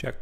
Check.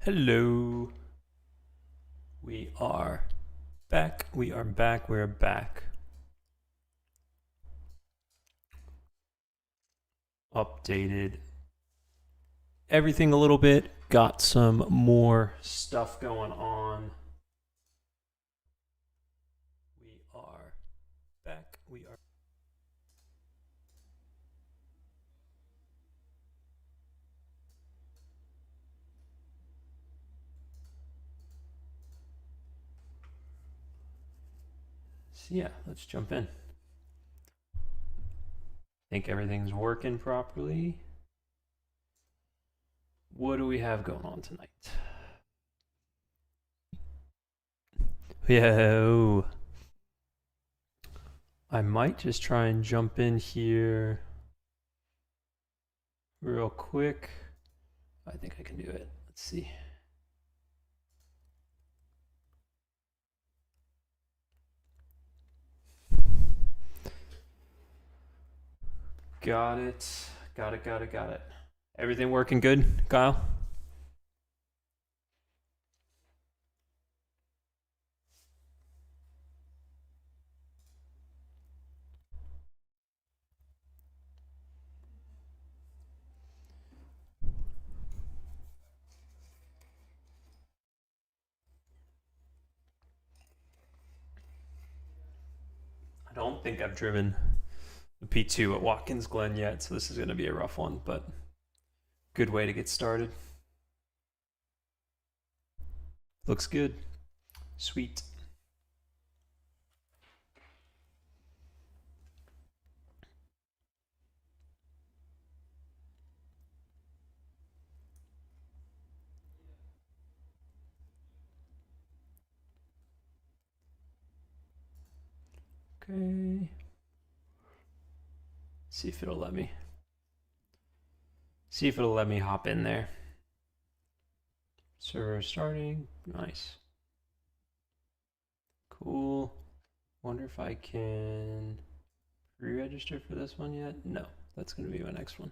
Hello. We are back. We are back. We're back. Updated everything a little bit. Got some more stuff going on. We are back. We are. So yeah, let's jump in. Think everything's working properly. What do we have going on tonight? Yo. I might just try and jump in here real quick. I think I can do it. Let's see. Got it. Got it. Everything working good, Kyle? I don't think I've driven the P2 at Watkins Glen yet, so this is going to be a rough one, but Good way to get started. Looks good. Sweet. Okay. See if it'll let me. See if it'll let me hop in there. Server starting. Nice. Cool. Wonder if I can pre-register for this one yet? No, that's going to be my next one.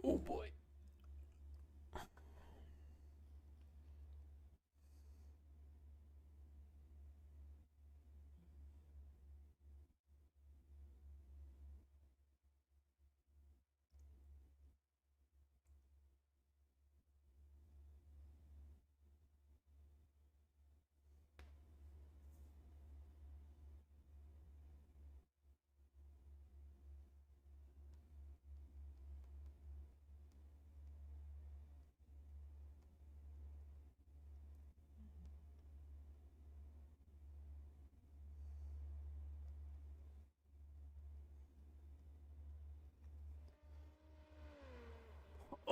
Oh boy.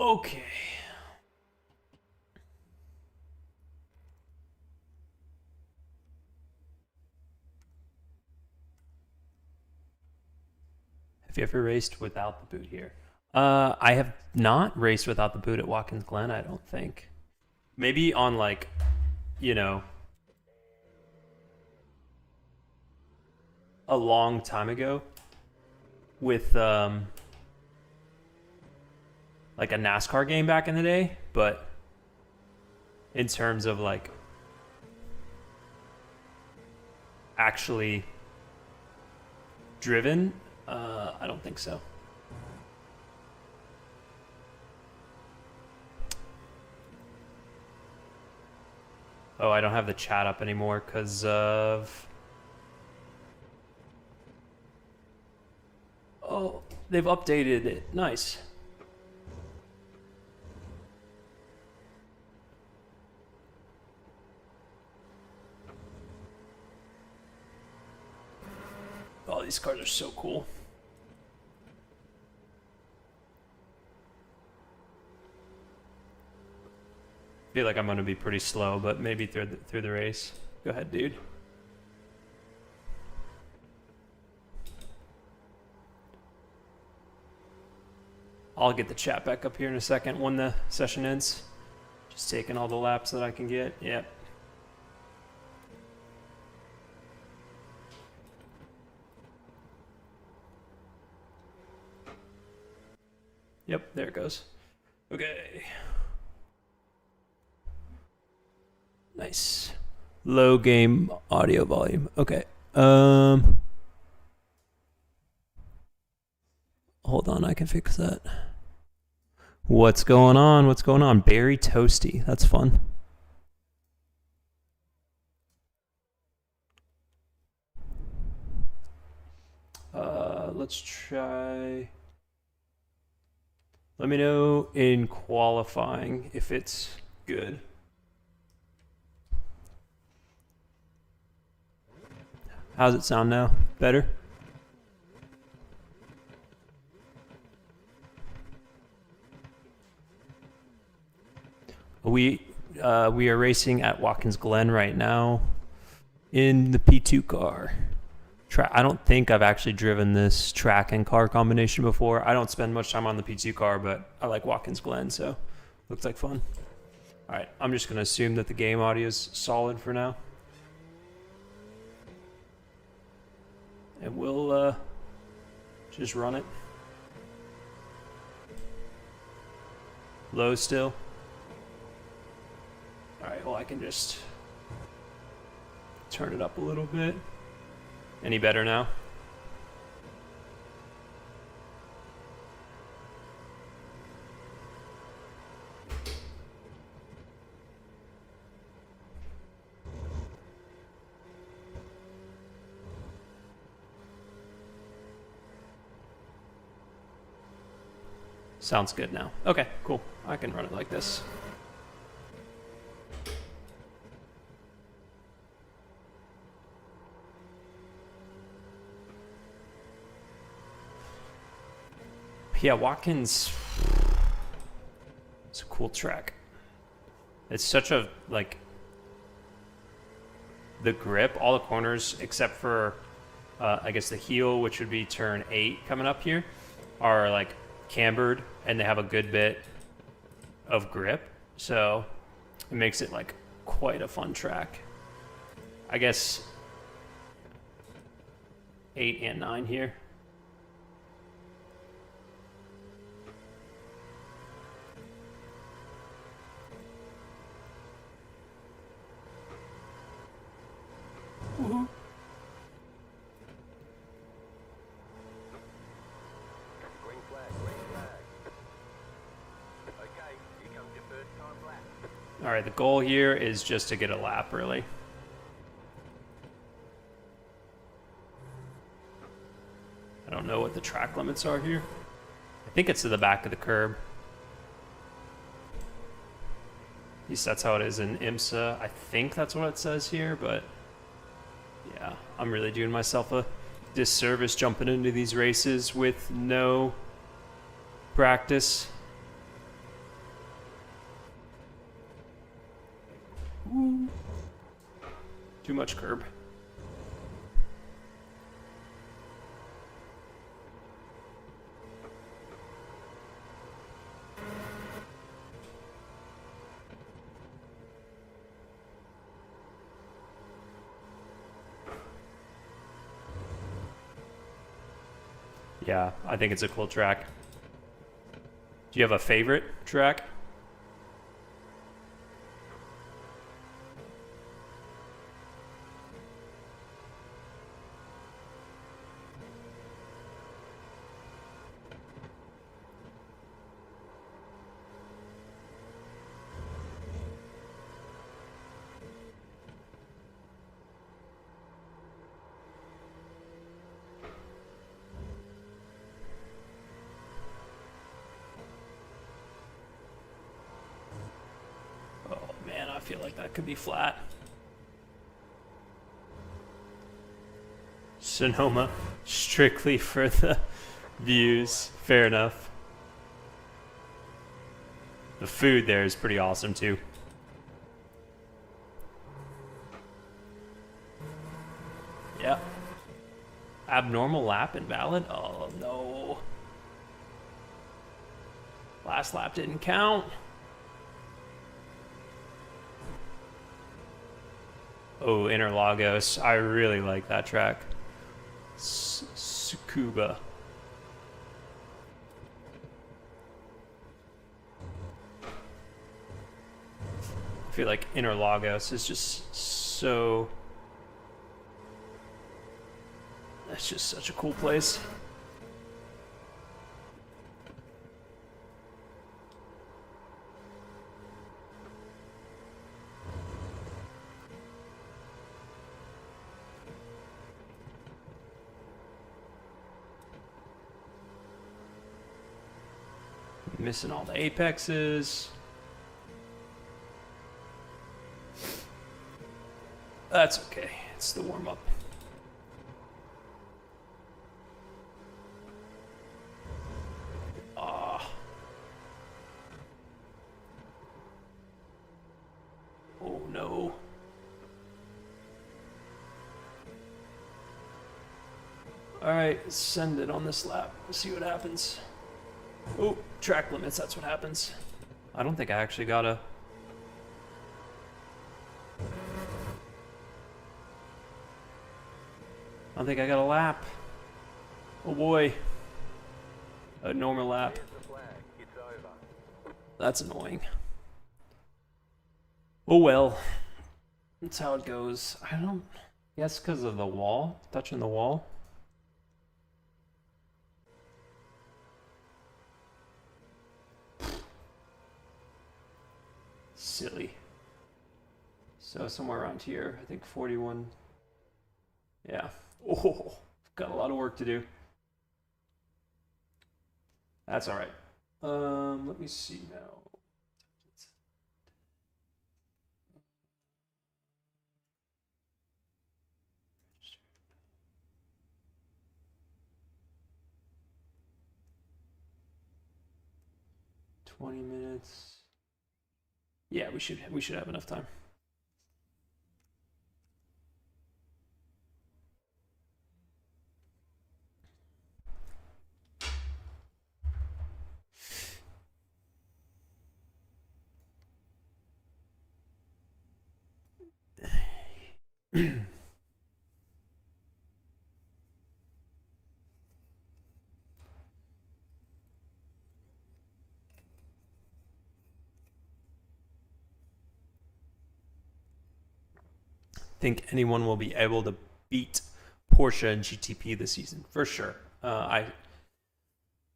Okay. Have you ever raced without the boot here? I have not raced without the boot at Watkins Glen, I don't think. Maybe on like, you know, a long time ago with like a NASCAR game back in the day, but in terms of like actually driven, I don't think so. Oh, I don't have the chat up anymore because of... Oh, they've updated it. Nice. Oh, these cars are so cool. I feel like I'm gonna be pretty slow, but maybe through the race. Go ahead, dude. I'll get the chat back up here in a second when the session ends. Just taking all the laps that I can get. Yep. Yep, there it goes. Okay. Nice. Low game audio volume. Okay. Hold on, I can fix that. What's going on? What's going on? Berry Toasty. That's fun. Let's try... Let me know in qualifying if it's good. How's it sound now? Better? We are racing at Watkins Glen right now in the P2 car. I don't think I've actually driven this track and car combination before. I don't spend much time on the P2 car, but I like Watkins Glen, so looks like fun. All right, I'm just going to assume that the game audio is solid for now. And we'll just run it. Low still. Alright, well I can just turn it up a little bit. Any better now? Sounds good now. Okay, cool. I can run it like this. Yeah, Watkins, it's a cool track. It's such a, like, the grip, all the corners except for, I guess the heel, which would be turn 8 coming up here, are like cambered and they have a good bit of grip. So it makes it like quite a fun track. I guess 8 and 9 here. All right, the goal here is just to get a lap, really. I don't know what the track limits are here. I think it's to the back of the curb. At least that's how it is in IMSA. I think that's what it says here, but yeah, I'm really doing myself a disservice jumping into these races with no practice. Ooh. Too much curb. Yeah, I think it's a cool track. Do you have a favorite track? I feel like that could be flat. Sonoma, strictly for the views. Fair enough. The food there is pretty awesome too. Yeah. Abnormal lap invalid? Oh no. Last lap didn't count. Oh, Interlagos. I really like that track. Tsukuba. I feel like Interlagos is just so... That's just such a cool place. Missing all the apexes. That's okay. It's the warm-up. Oh no. Alright, send it on this lap. Let's see what happens. Oh, track limits, that's what happens. I don't think I actually got a... I don't think I got a lap. Oh boy. A normal lap. That's annoying. Oh well, that's how it goes. I don't guess because of the wall, touching the wall. Silly. So somewhere around here, I think 41. Yeah. Oh, got a lot of work to do. That's all right. Let me see now. 20 minutes. Yeah, we should have enough time. Think anyone will be able to beat Porsche and GTP this season for sure.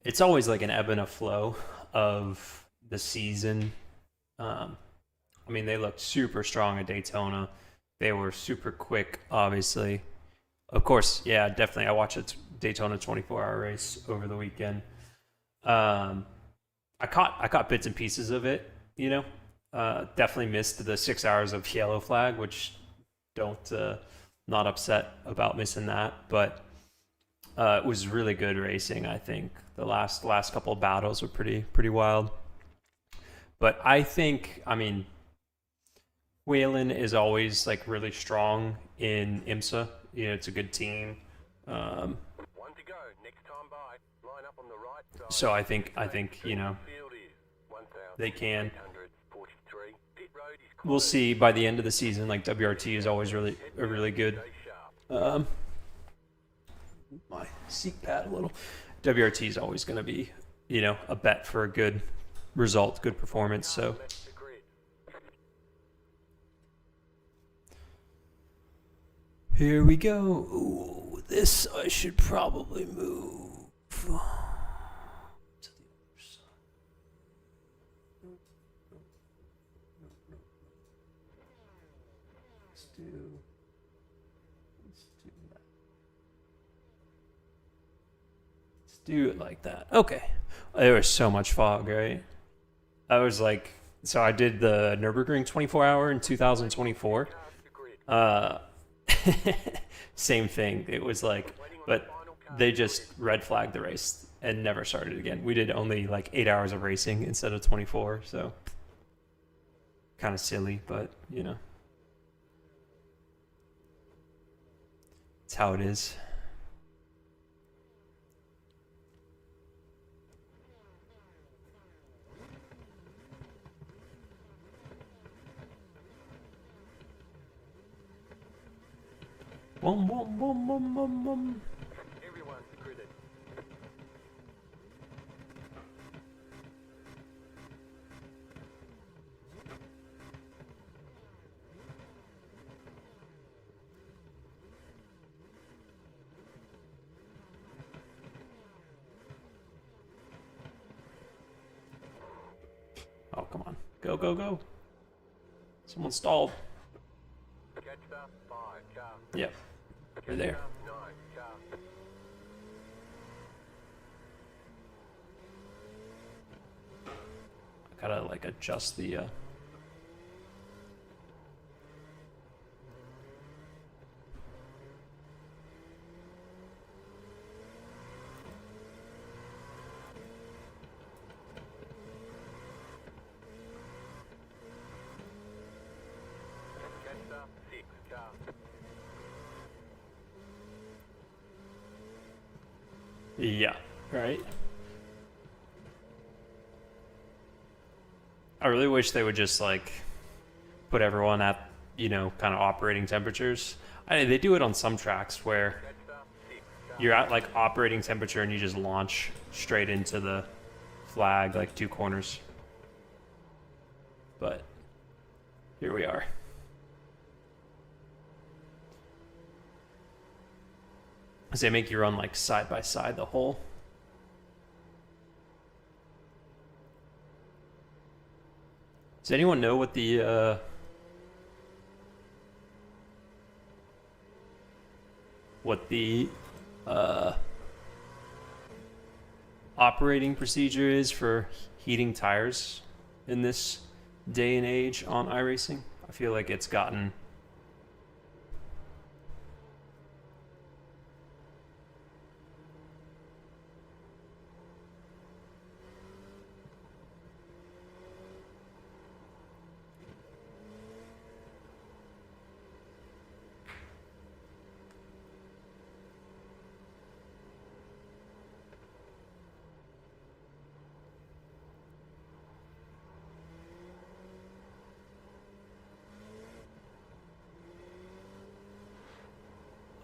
It's always like an ebb and a flow of the season. I mean, they looked super strong at Daytona. They were super quick, obviously. Of course, yeah, definitely. I watched a Daytona 24-hour race over the weekend. I caught bits and pieces of it. You know, definitely missed the 6 hours of yellow flag, which don't not upset about missing that, but it was really good racing. I think the last couple of battles were pretty wild. But I think, I mean, Whalen is always like really strong in IMSA. You know, it's a good team. One to go. Next time by. Line up on the right side. So I think you know they can. We'll see by the end of the season. Like WRT is always really good. My seat pad a little. WRT is always going to be, you know, a bet for a good result, good performance. So. Here we go. Ooh, this I should probably move to the other side. Let's do that. Let's do it like that. Okay. There was so much fog, right? I was like, so I did the Nürburgring 24-hour in 2024. Same thing. It was like, but they just red flagged the race and never started again. We did only like 8 hours of racing instead of 24, so kind of silly, but you know, it's how it is. Boom, boom, boom, boom, boom, boom. Everyone's credit. Oh, come on. Go, go, go. Someone stalled. Yep. You're there. I gotta like adjust the yeah, right. I really wish they would just like put everyone at, you know, kind of operating temperatures. They do it on some tracks where you're at like operating temperature and you just launch straight into the flag, like two corners. But Here we are. Does they make you run like side by side the whole? Does anyone know what the operating procedure is for heating tires in this day and age on iRacing? I feel like it's gotten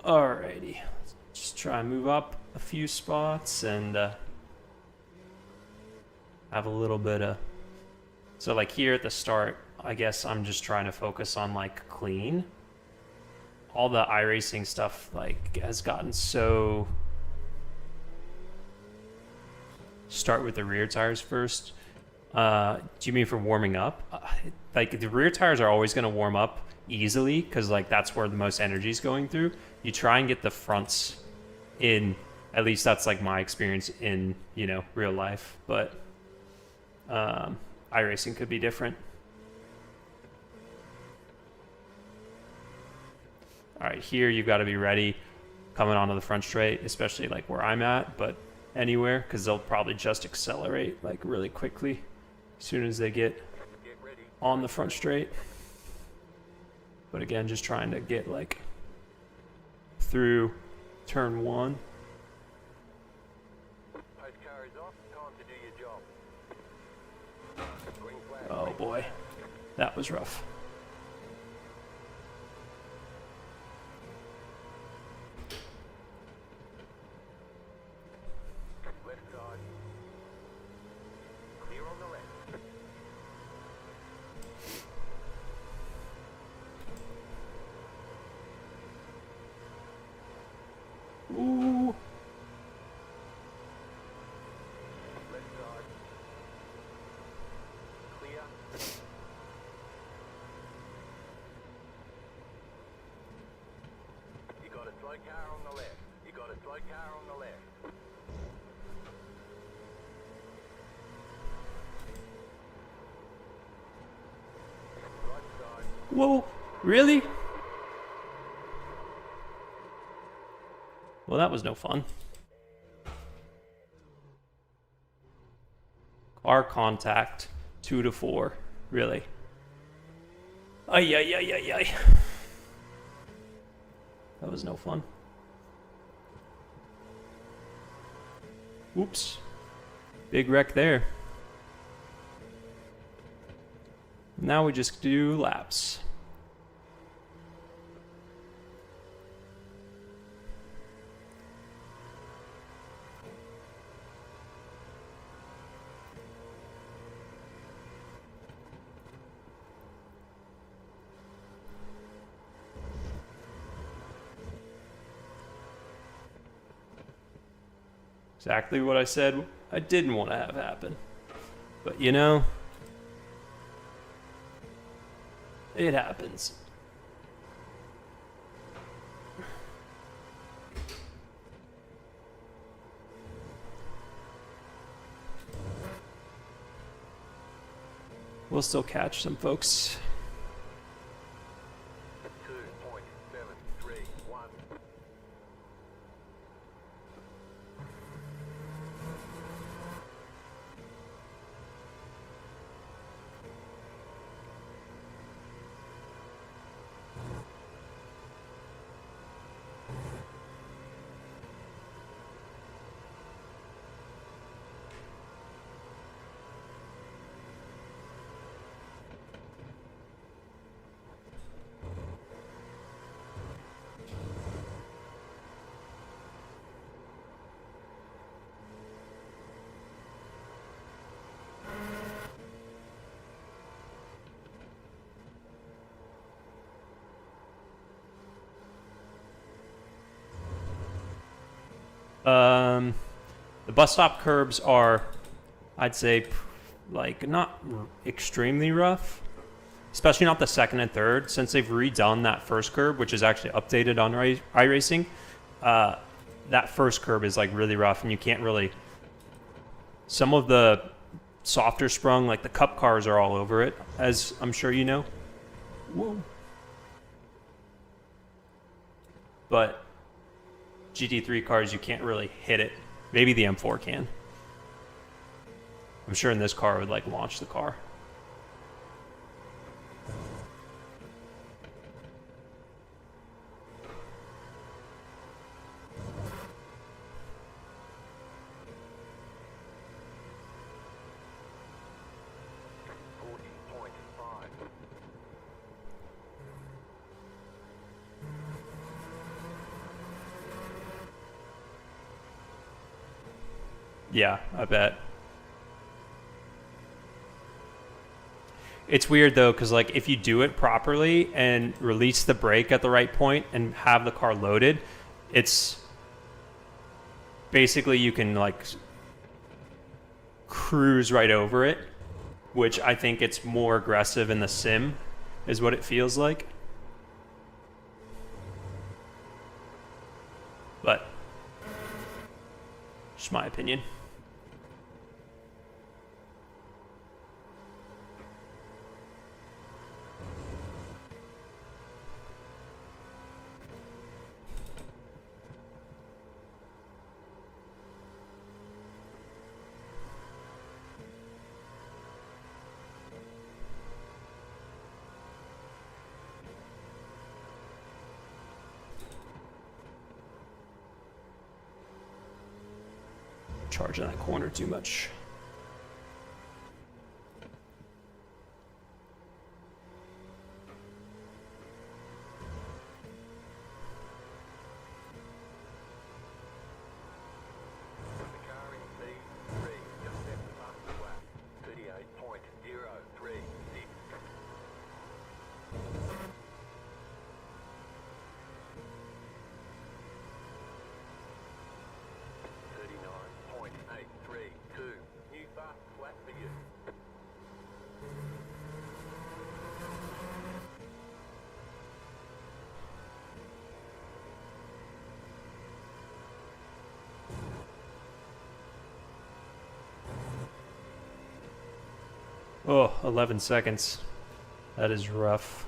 alrighty. Let's just try and move up a few spots and have a little bit of. So like here at the start, I guess I'm just trying to focus on like clean. All the iRacing stuff like has gotten so. Start with the rear tires first. Do you mean for warming up? Like the rear tires are always going to warm up easily because like that's where the most energy is going through. You try and get the fronts in. At least that's like my experience in real life. But iRacing could be different. All right, here you've got to be ready coming onto the front straight, especially like where I'm at, but anywhere, because they'll probably just accelerate like really quickly as soon as they get on the front straight. But again, just trying to get like through turn one. Oh boy, that was rough. Ooh. Clear. You got a slow car on the left. You got a slow car on the left. Right side. Whoa, really? Well, that was no fun. Car contact, 2 to 4. Really? Ay, ay, ay, ay, ay. That was no fun. Oops. Big wreck there. Now we just do laps. Exactly what I said I didn't want to have happen. But it happens. We'll still catch some folks. 2.731. The bus stop curbs are, I'd say, like not extremely rough, especially not the second and third, since they've redone that first curb, which is actually updated on iRacing. That first curb is like really rough, and you can't really. Some of the softer sprung, like the cup cars, are all over it, as I'm sure you know. Whoa. But GT3 cars, you can't really hit it. Maybe the M4 can. I'm sure in this car it would like launch the car. Yeah, I bet. It's weird though, because like if you do it properly and release the brake at the right point and have the car loaded, it's basically you can like cruise right over it, which I think it's more aggressive in the sim, is what it feels like. But just my opinion. Charging that corner too much. Oh, 11 seconds. That is rough.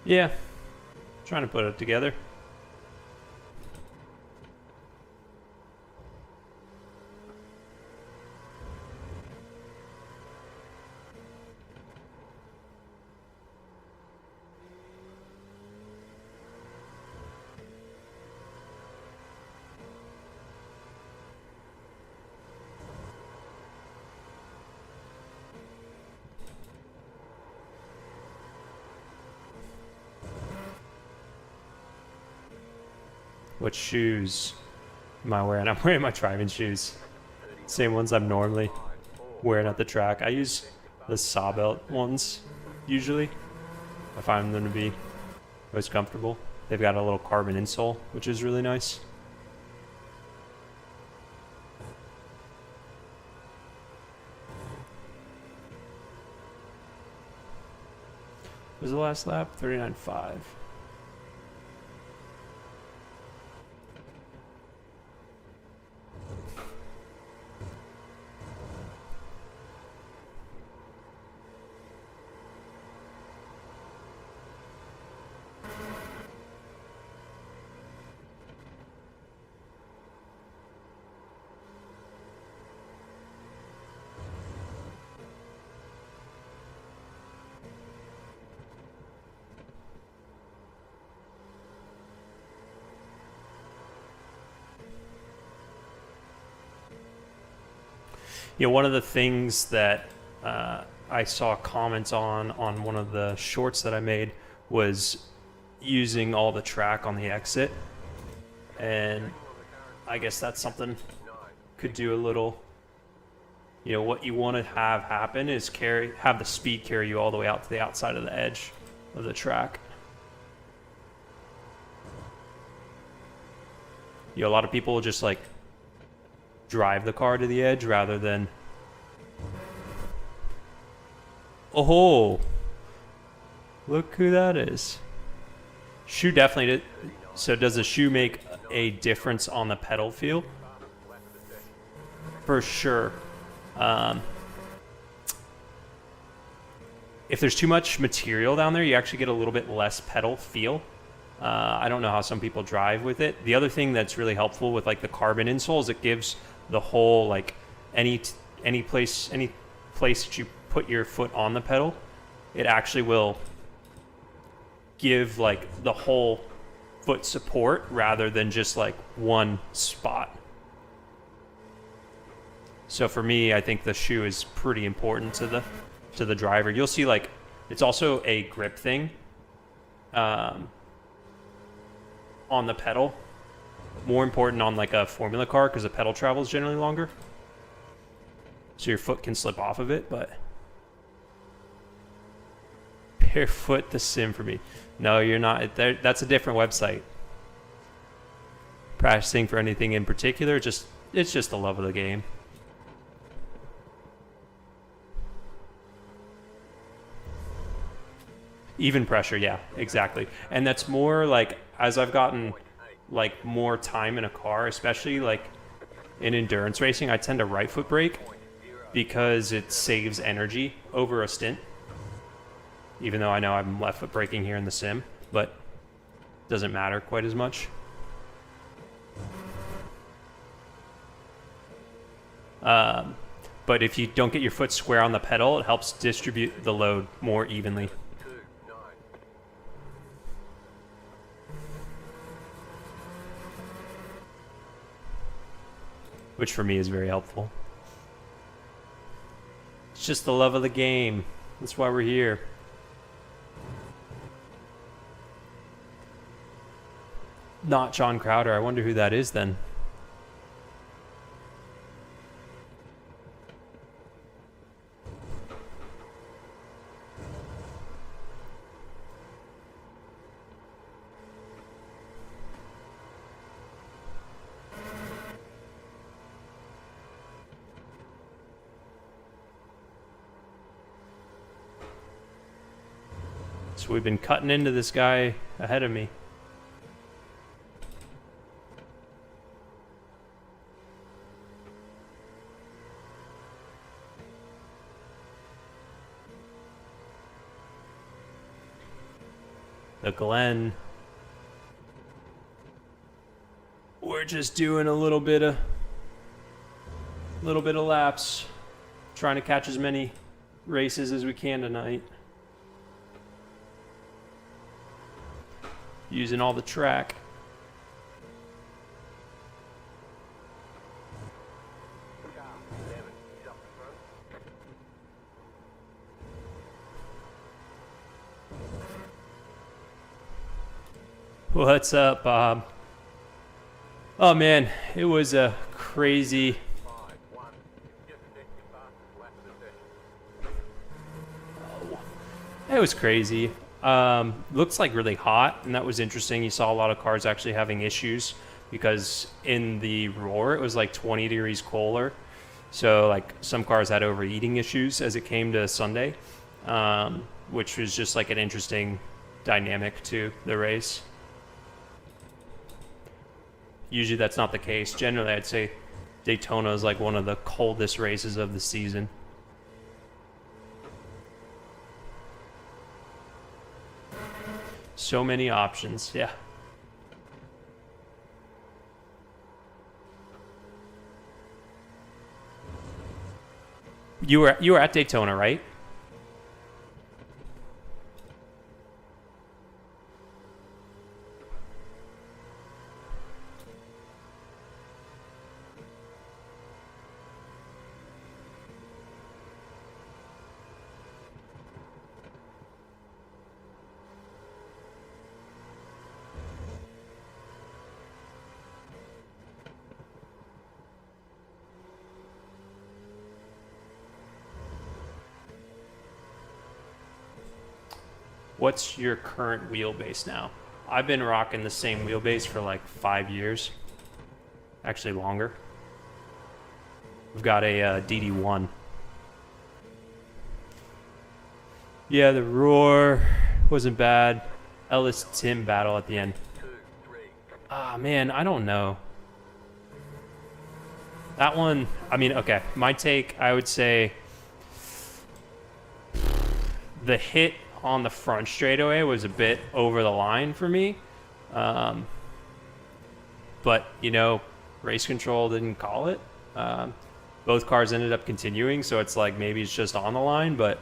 Yeah, trying to put it together. What shoes am I wearing? I'm wearing my driving shoes. Same ones I'm normally wearing at the track. I use the Sawbelt ones, usually. I find them to be most comfortable. They've got a little carbon insole, which is really nice. What was the last lap? 39.5. You know, one of the things that I saw comments on one of the shorts that I made was using all the track on the exit, and I guess that's something could do a little. You know, what you want to have happen is have the speed carry you all the way out to the outside of the edge of the track. You know, a lot of people just like drive the car to the edge rather than. Oh, look who that is. Shoe definitely did. So does the shoe make a difference on the pedal feel? For sure. If there's too much material down there, you actually get a little bit less pedal feel. I don't know how some people drive with it. The other thing that's really helpful with like the carbon insole is it gives the whole, like, any place that you put your foot on the pedal, it actually will give like the whole foot support rather than just like one spot. So for me, I think the shoe is pretty important to the driver. You'll see, like, it's also a grip thing on the pedal. More important on like a formula car because the pedal travel is generally longer. So your foot can slip off of it, but Barefoot the Sim for me. No, you're not. That's a different website. Practicing for anything in particular, it's just the love of the game. Even pressure, yeah, exactly. And that's more like, as I've gotten like more time in a car, especially like in endurance racing, I tend to right foot brake because it saves energy over a stint. Even though I know I'm left foot braking here in the sim, but it doesn't matter quite as much. But if you don't get your foot square on the pedal, it helps distribute the load more evenly. Which for me is very helpful. It's just the love of the game. That's why we're here. Not John Crowder. I wonder who that is then. So we've been cutting into this guy ahead of me. The Glen. We're just doing a little bit of laps, trying to catch as many races as we can tonight. Using all the track. What's up, Bob? Oh man, it was a crazy. It was crazy. Looks like really hot, and that was interesting. You saw a lot of cars actually having issues because in the roar it was like 20 degrees colder. So like some cars had overheating issues as it came to Sunday, which was just like an interesting dynamic to the race. Usually that's not the case. Generally, I'd say Daytona is like one of the coldest races of the season. So many options, yeah. You were at Daytona, right? What's your current wheelbase now? I've been rocking the same wheelbase for like 5 years. Actually longer. We've got a DD1. Yeah, the roar wasn't bad. Ellis Tim battle at the end. Ah, man, I don't know. That one, I mean, okay. My take, I would say the hit on the front straightaway was a bit over the line for me. But, you know, race control didn't call it. Both cars ended up continuing, so it's like maybe it's just on the line, but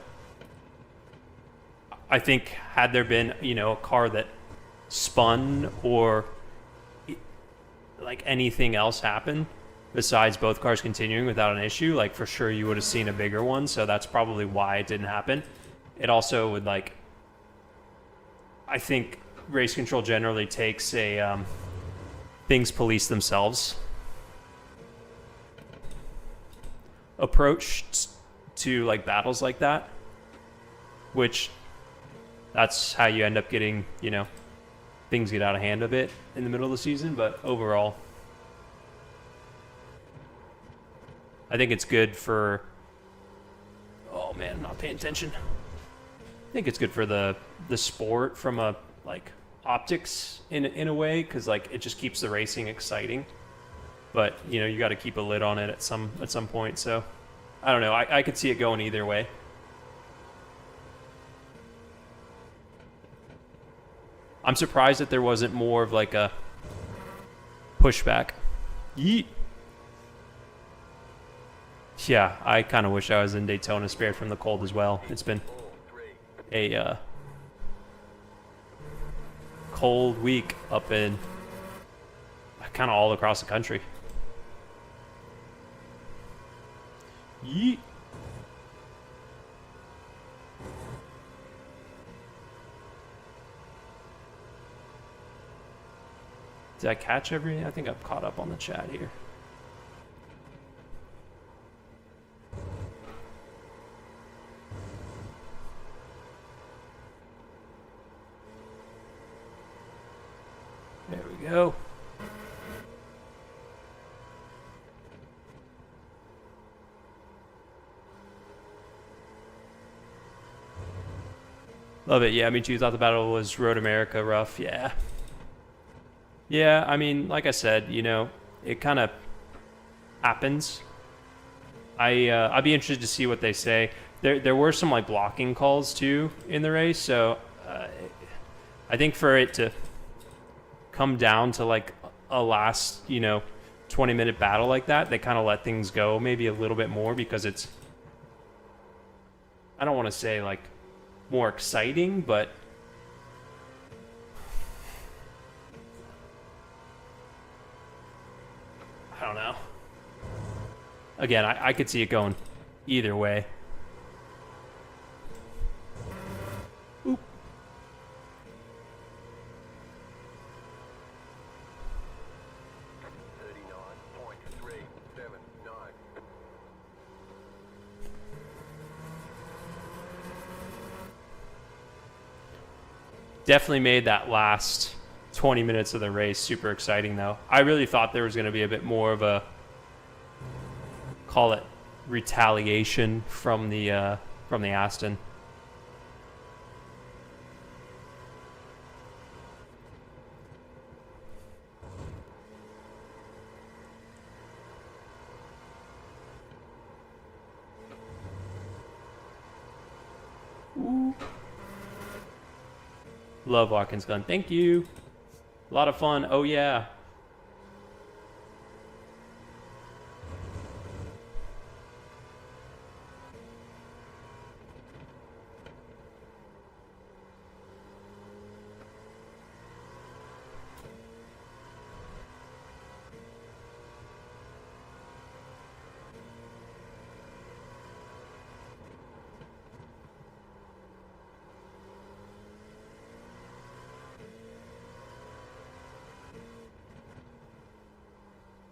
I think had there been, you know, a car that spun or like anything else happen besides both cars continuing without an issue, like for sure you would have seen a bigger one, so that's probably why it didn't happen. It also would like, I think race control generally takes a things police themselves approach to like battles like that, which that's how you end up getting, you know, things get out of hand a bit in the middle of the season. But overall, I think it's good for, oh man, I'm not paying attention. I think it's good for the sport from a like optics in a way, because like it just keeps the racing exciting. But you know, you got to keep a lid on it at some point. So I don't know. I could see it going either way. I'm surprised that there wasn't more of like a pushback. Yeet. Yeah, I kind of wish I was in Daytona, spared from the cold as well. It's been a cold week up in kind of all across the country. Yeet. Did I catch everything? I think I've caught up on the chat here. There we go. Love it. Yeah, me too. Thought the battle was Road America rough. Yeah. Yeah, I mean, like I said, you know, it kind of happens. I'd be interested to see what they say. There were some like blocking calls too in the race, so I think for it to come down to like a last, you know, 20-minute battle like that, they kind of let things go maybe a little bit more, because it's, I don't want to say like more exciting, but I don't know. Again, I could see it going either way. Oop. Definitely made that last 20 minutes of the race super exciting, though. I really thought there was going to be a bit more of a, call it, retaliation from the Aston. Ooh. Love Watkins Glen. Thank you. A lot of fun. Oh, yeah.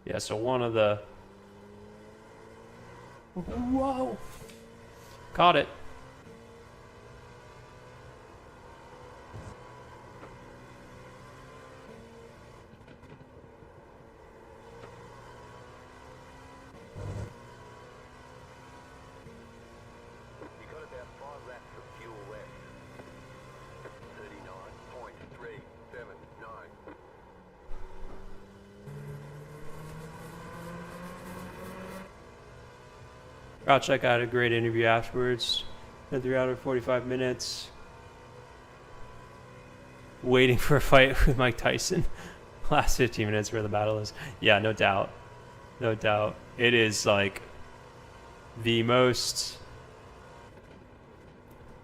Yeah, so one of the... Whoa! Caught it. Krawcheck had a great interview afterwards. Been 3 hours 45 minutes. Waiting for a fight with Mike Tyson. Last 15 minutes where the battle is. Yeah, no doubt. No doubt. It is like the most.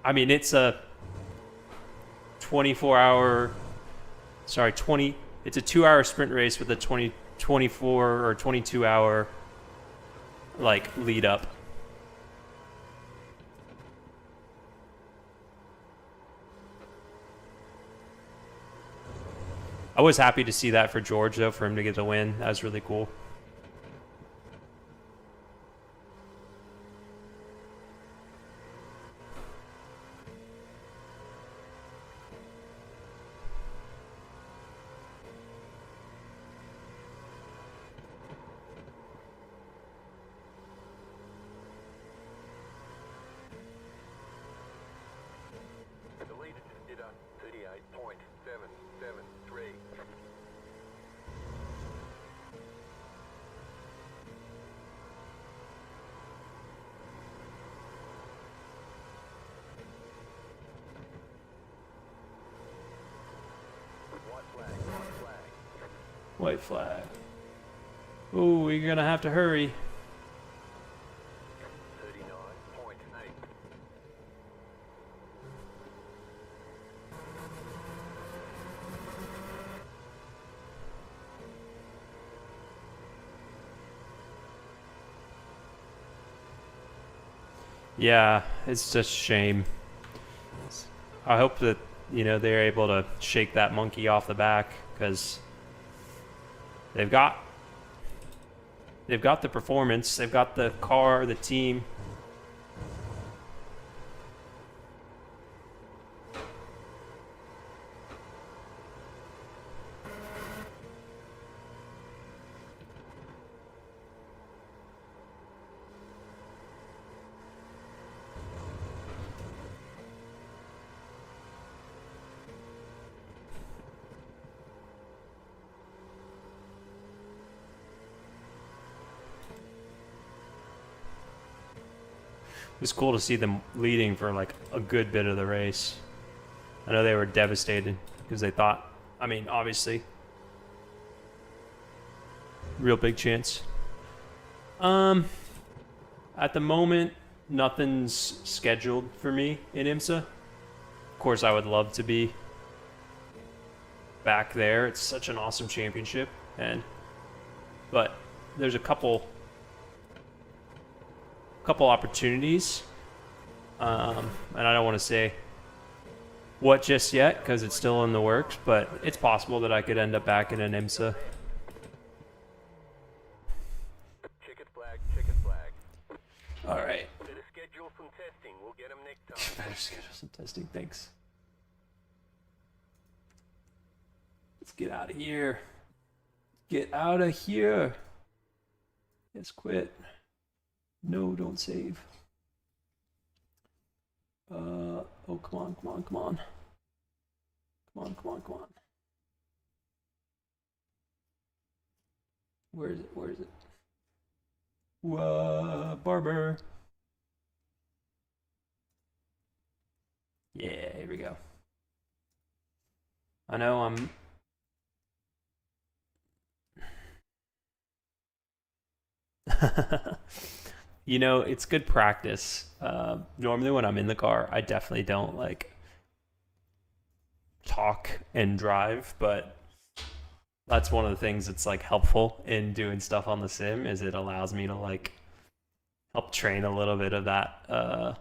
I mean, it's a 24-hour. Sorry, 20. It's a 2-hour sprint race with a 24 or 22-hour like lead up. I was happy to see that for George, though, for him to get the win. That was really cool. The leader just did a 38.773. White flag, white flag. White flag. Oh, you're gonna have to hurry. 39.8. Yeah, it's just a shame. I hope that, you know, they're able to shake that monkey off the back, because they've got the performance, they've got the car, the team. It was cool to see them leading for like a good bit of the race. I know they were devastated because they thought, I mean, obviously, real big chance. At the moment, nothing's scheduled for me in IMSA. Of course, I would love to be back there. It's such an awesome championship, but there's a couple opportunities, and I don't want to say what just yet because it's still in the works, but it's possible that I could end up back in an IMSA. Checkered flag, checkered flag. All right. Better schedule some testing. We'll get them next time. Better schedule some testing. Thanks. Let's get out of here. Get out of here. Yes, quit. No, don't save. Oh, come on, come on, come on. Come on, come on, come on. Where is it? Where is it? Barber. Yeah, here we go. I know I'm... You know, it's good practice. Normally when I'm in the car, I definitely don't like talk and drive, but that's one of the things that's like helpful in doing stuff on the sim is it allows me to like help train a little bit of that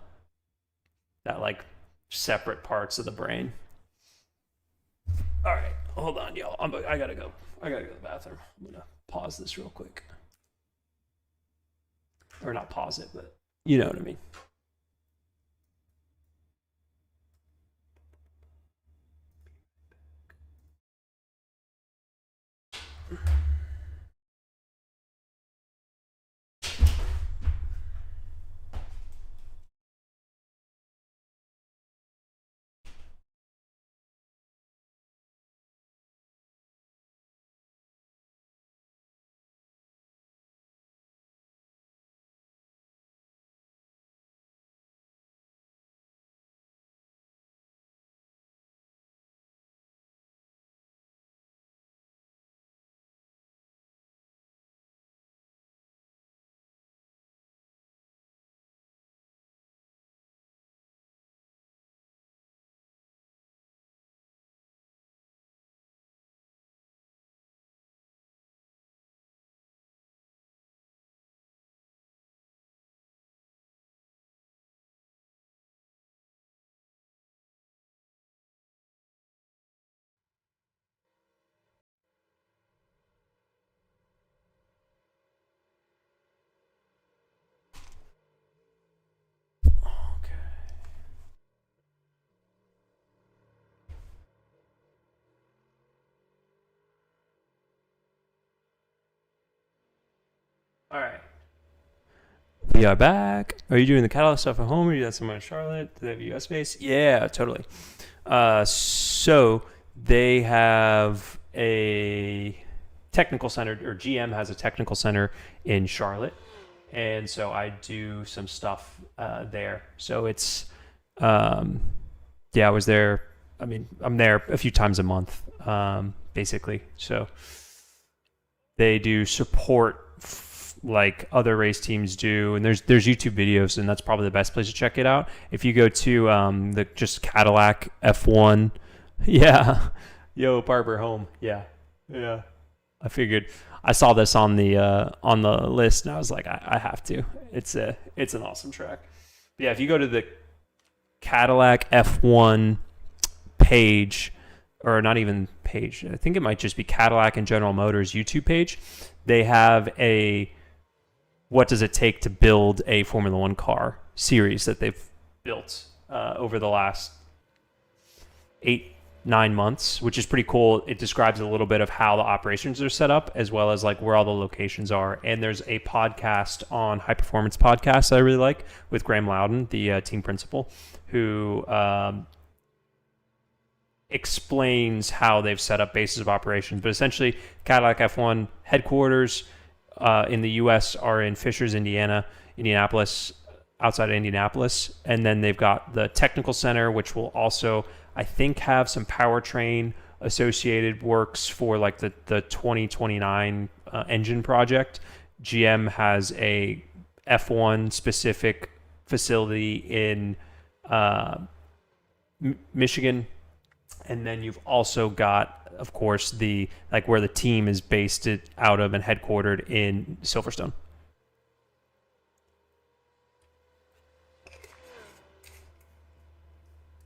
like separate parts of the brain. All right, hold on, y'all. I gotta go. I gotta go to the bathroom. I'm gonna pause this real quick. Or not pause it, but you know what I mean. All right. We are back. Are you doing the catalog stuff at home, or are you doing somewhere in Charlotte? Do they have a US base? Yeah, totally. So they have a technical center, or GM has a technical center in Charlotte, and so I do some stuff there. So it's, yeah, I was there. I mean, I'm there a few times a month, basically. So they do support like other race teams do, and there's YouTube videos, and that's probably the best place to check it out. If you go to the just Cadillac F1, yeah, yo Barber home, yeah. I figured I saw this on the list, and I was like, I have to. It's an awesome track. But yeah, if you go to the Cadillac F1 page, or not even page, I think it might just be Cadillac and General Motors YouTube page. They have a what does it take to build a Formula One car series that they've built over the last 8-9 months, which is pretty cool. It describes a little bit of how the operations are set up, as well as like where all the locations are. And there's a podcast on High Performance Podcast that I really like with Graham Loudon, the team principal, who explains how they've set up bases of operations. But essentially, Cadillac F1 headquarters in the U.S. are in Fishers, Indianapolis, outside of Indianapolis. And then they've got the technical center, which will also, I think, have some powertrain associated works for like the 2029 engine project. GM has a F1 specific facility in Michigan. And then you've also got, of course, the like where the team is based out of and headquartered in Silverstone.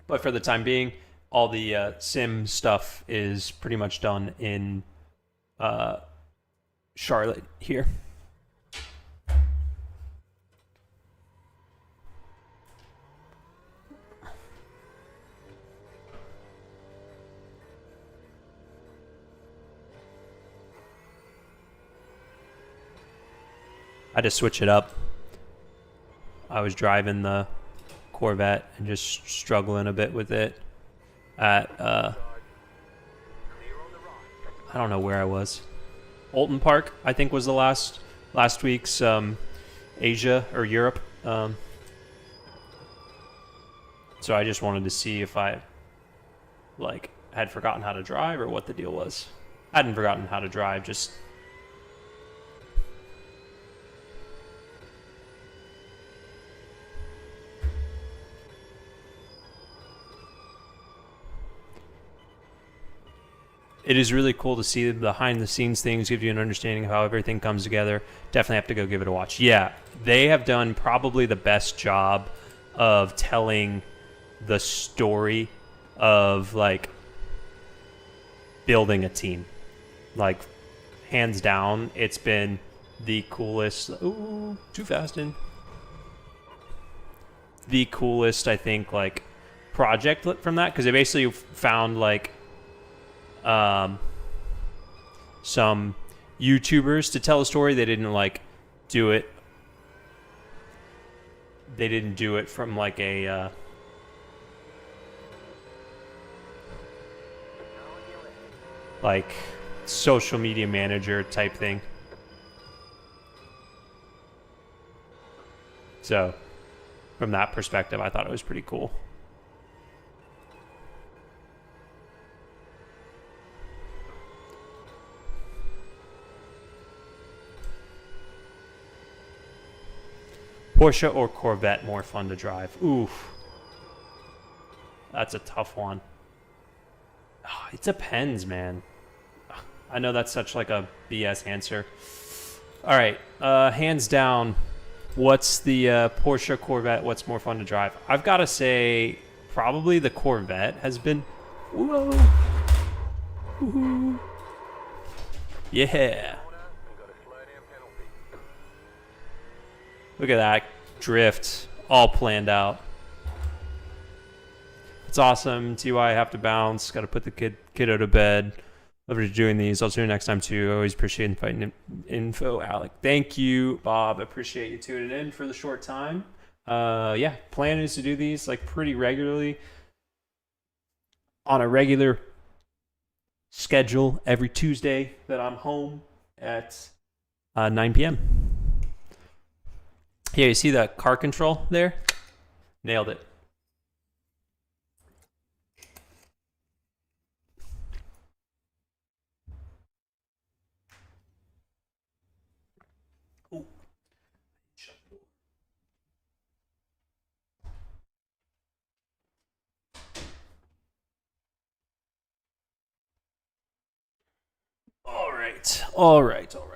But for the time being, all the sim stuff is pretty much done in Charlotte here. I had to switch it up. I was driving the Corvette and just struggling a bit with it at I don't know where I was. Alton Park, I think, was the last week's Asia or Europe. So I just wanted to see if I like had forgotten how to drive or what the deal was. I hadn't forgotten how to drive, just it is really cool to see the behind-the-scenes things, give you an understanding of how everything comes together. Definitely have to go give it a watch. Yeah, they have done probably the best job of telling the story of, like, building a team. Like, hands down, it's been the coolest... Ooh, too fast in. The coolest, I think, like, project from that, because they basically found, like... some YouTubers to tell a story. They didn't like do it. They didn't do it from like a like social media manager type thing. So from that perspective, I thought it was pretty cool. Porsche or Corvette more fun to drive? Oof. That's a tough one. It depends, man. I know that's such like a BS answer. All right, hands down, what's the Porsche Corvette? What's more fun to drive? I've got to say probably the Corvette has been... Whoa. Woo-hoo. Yeah. Look at that drift, all planned out. It's awesome. TY have to bounce. Got to put the kiddo to bed. Love doing these. I'll tune in next time too. I always appreciate fighting info, Alec. Thank you, Bob. Appreciate you tuning in for the short time. Yeah, plan is to do these like pretty regularly on a regular schedule every Tuesday that I'm home at 9 p.m. Yeah, you see that car control there? Nailed it. Ooh. All right. All right. All right. All right.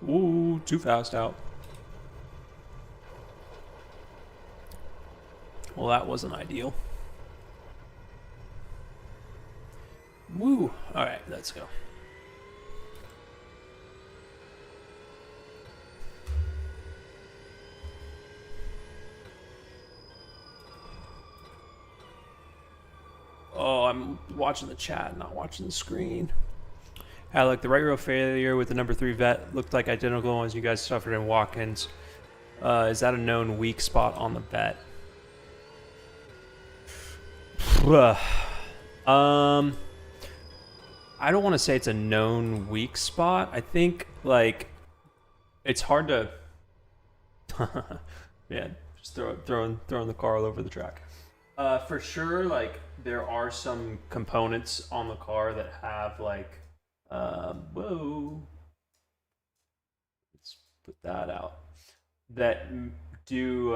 Ooh, too fast out. Well, that wasn't ideal. Woo. All right, let's go. Oh, I'm watching the chat, not watching the screen. Alec, the right row failure with the number 3 vet looked like identical ones you guys suffered in Watkins. Is that a known weak spot on the vet? I don't want to say it's a known weak spot. I think like it's hard to yeah, just throwing the car all over the track. For sure, like there are some components on the car that have like whoa. Let's put that out. That do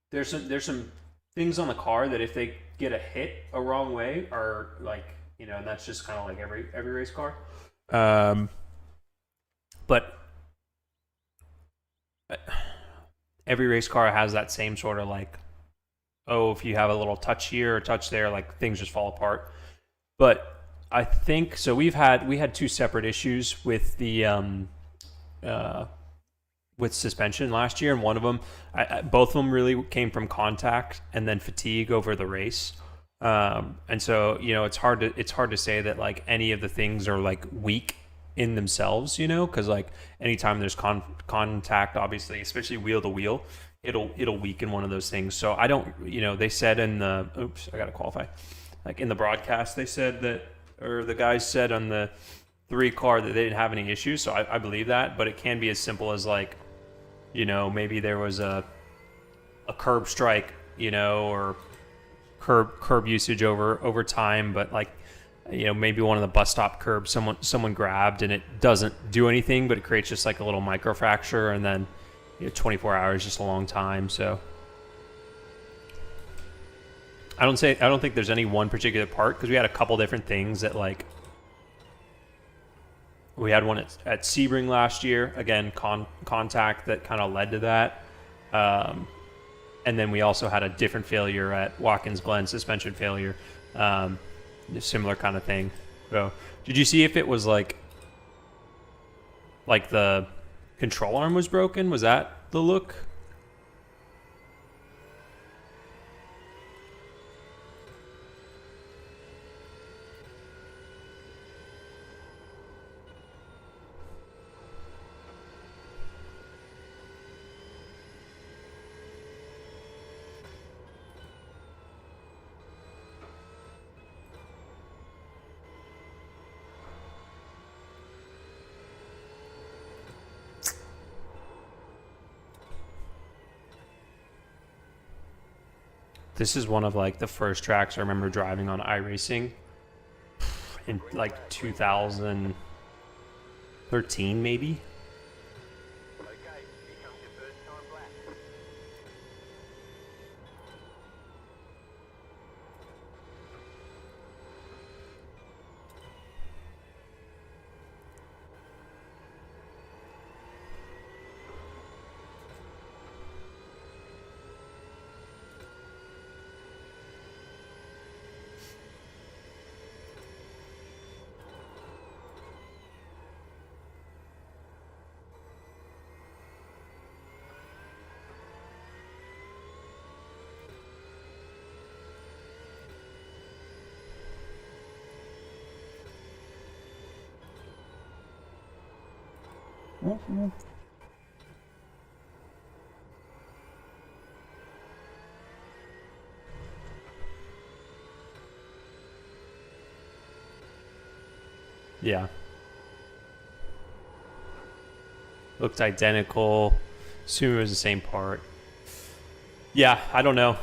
there's some things on the car that if they get a hit a wrong way are like, you know, and that's just kind of like every race car. But every race car has that same sort of like, oh, if you have a little touch here or touch there, like things just fall apart. But I think so. We had 2 separate issues with the with suspension last year, and one of them, both of them really came from contact and then fatigue over the race. And so, you know, it's hard to say that like any of the things are like weak in themselves, you know, because like anytime there's contact, obviously, especially wheel to wheel, it'll weaken one of those things. So I don't, you know, they said in the I gotta qualify, like in the broadcast, they said that, or the guys said on the 3 car that they didn't have any issues. So I believe that, but it can be as simple as like, you know, maybe there was a curb strike, you know, or curb usage over time, but like, you know, maybe one of the bus stop curbs someone grabbed and it doesn't do anything, but it creates just like a little micro fracture, and then, you know, 24 hours is just a long time. So I don't think there's any one particular part, because we had a couple different things that like, we had one at Sebring last year, again, contact that kind of led to that. And then we also had a different failure at Watkins Glen, suspension failure, similar kind of thing. So did you see if it was like the control arm was broken? Was that the look? This is one of like the first tracks I remember driving on iRacing in like 2013 maybe. Okay, here comes your first Yeah. Looked identical. Assume it was the same part. Yeah, I don't know.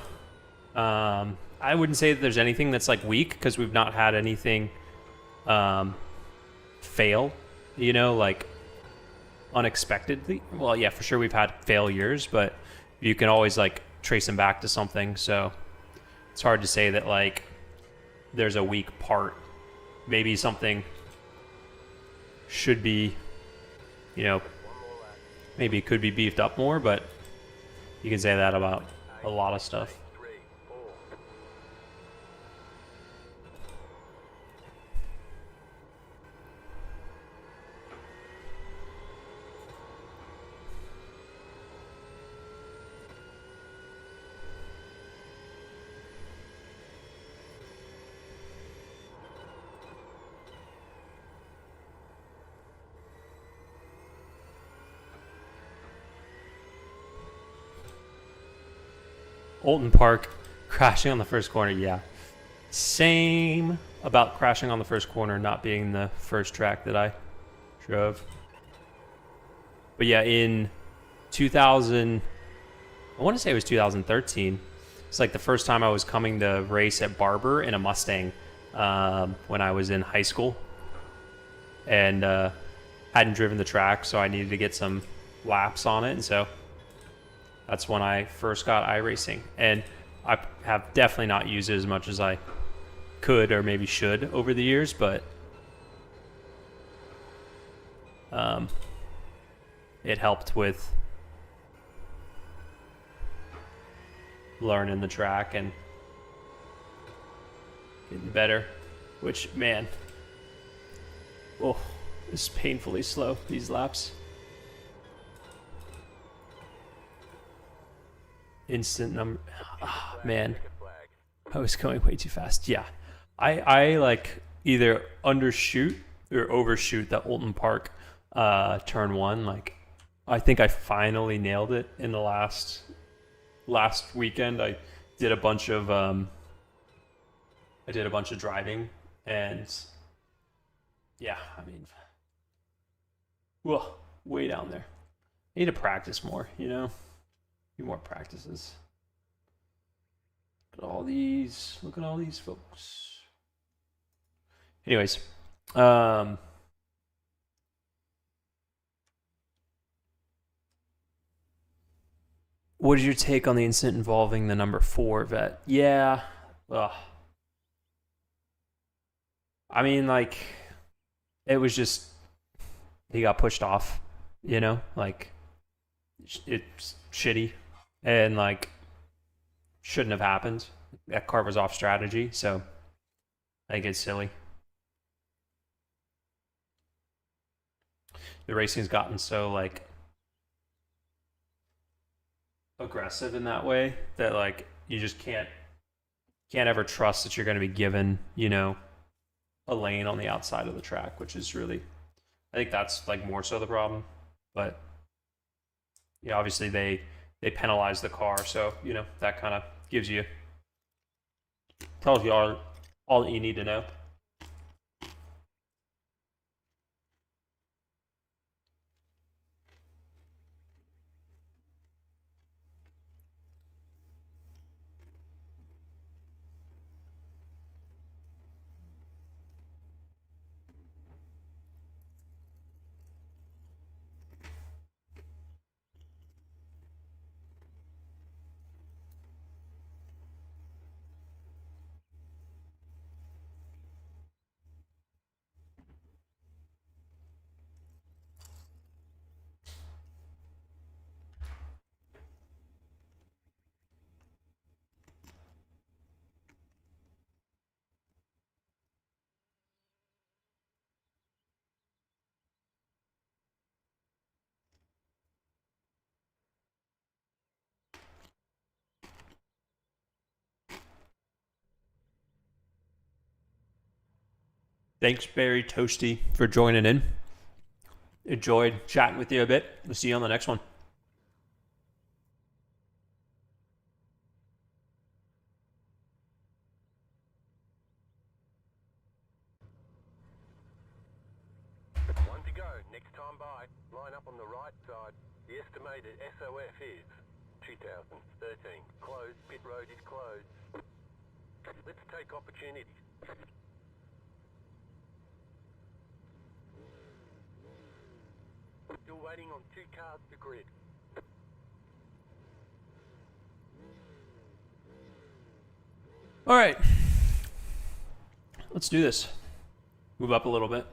I wouldn't say that there's anything that's like weak because we've not had anything fail, you know, like unexpectedly. Well, yeah, for sure we've had failures, but you can always like trace them back to something. So it's hard to say that like there's a weak part. Maybe something should be, you know, maybe it could be beefed up more, but you can say that about a lot of stuff. 3, 4. Alton Park crashing on the first corner, yeah. Same about crashing on the first corner not being the first track that I drove. But yeah, in 2000, I want to say it was 2013. It's like the first time I was coming to race at Barber in a Mustang when I was in high school. And hadn't driven the track, so I needed to get some laps on it. And so that's when I first got iRacing. And I have definitely not used it as much as I could or maybe should over the years, but it helped with learning the track and getting better, which, man, oh, it's painfully slow, these laps. Instant number, man, I was going way too fast. Yeah, I like either undershoot or overshoot that Alton Park turn one. Like, I think I finally nailed it in the last weekend. I did a bunch of driving, and yeah, I mean, whoa, way down there. I need to practice more, you know. Few more practices. Look at all these. Look at all these folks. Anyways, what is your take on the incident involving the number 4 vet? Yeah. Ugh. I mean, like, it was just he got pushed off. You know, like it's shitty. And like shouldn't have happened. That car was off strategy, so I think it's silly. The racing's gotten so like aggressive in that way that like you just can't ever trust that you're going to be given, you know, a lane on the outside of the track, which is really, I think that's like more so the problem. But yeah, obviously they penalize the car, so you know that kind of tells you all that you need to know. Thanks, Barry Toasty, for joining in. enjoyed chatting with you a bit. We'll see you on the next one. One to go. Next time by. Line up on the right side. The estimated SOF is 2013. Closed. Pit road is closed. Let's take opportunities. Still waiting on 2 cars to grid. All right. Let's do this. Move up a little bit.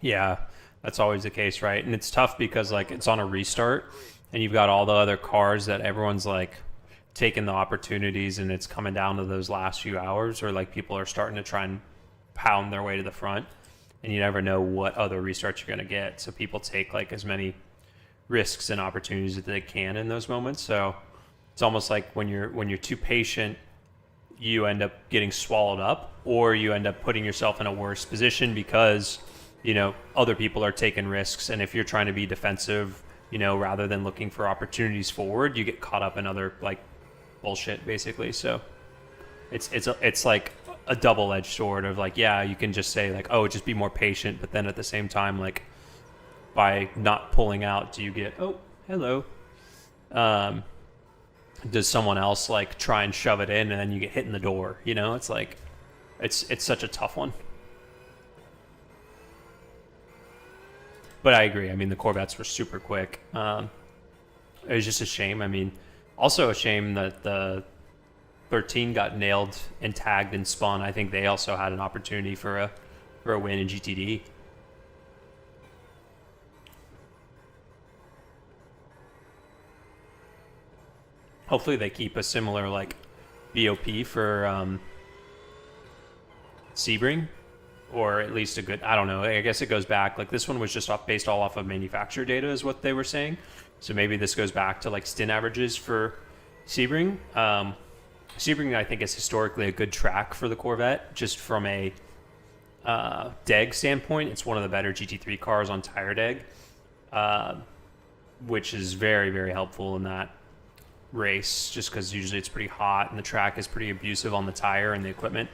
Yeah, that's always the case, right? And it's tough because like it's on a restart and you've got all the other cars that everyone's like taking the opportunities, and it's coming down to those last few hours, or like people are starting to try and pound their way to the front, and you never know what other restarts you're going to get. So people take like as many risks and opportunities that they can in those moments. So it's almost like when you're too patient, you end up getting swallowed up, or you end up putting yourself in a worse position because other people are taking risks, and if you're trying to be defensive, rather than looking for opportunities forward, you get caught up in other like bullshit basically. So it's like a double-edged sword of like, yeah, you can just say like, oh, just be more patient, but then at the same time, like by not pulling out, do you get, oh, hello, does someone else like try and shove it in and then you get hit in the door? It's like it's such a tough one. But I agree. I mean, the Corvettes were super quick. It was just a shame. I mean, also a shame that the 13 got nailed and tagged and spun. I think they also had an opportunity for a win in GTD. Hopefully they keep a similar like BOP for Sebring. Or at least a good, I don't know, I guess it goes back, like this one was just based all off of manufacturer data is what they were saying. So maybe this goes back to like stint averages for Sebring. Sebring, I think, is historically a good track for the Corvette, just from a DEG standpoint. It's one of the better GT3 cars on tire DEG, which is very, very helpful in that race, just because usually it's pretty hot and the track is pretty abusive on the tire and the equipment.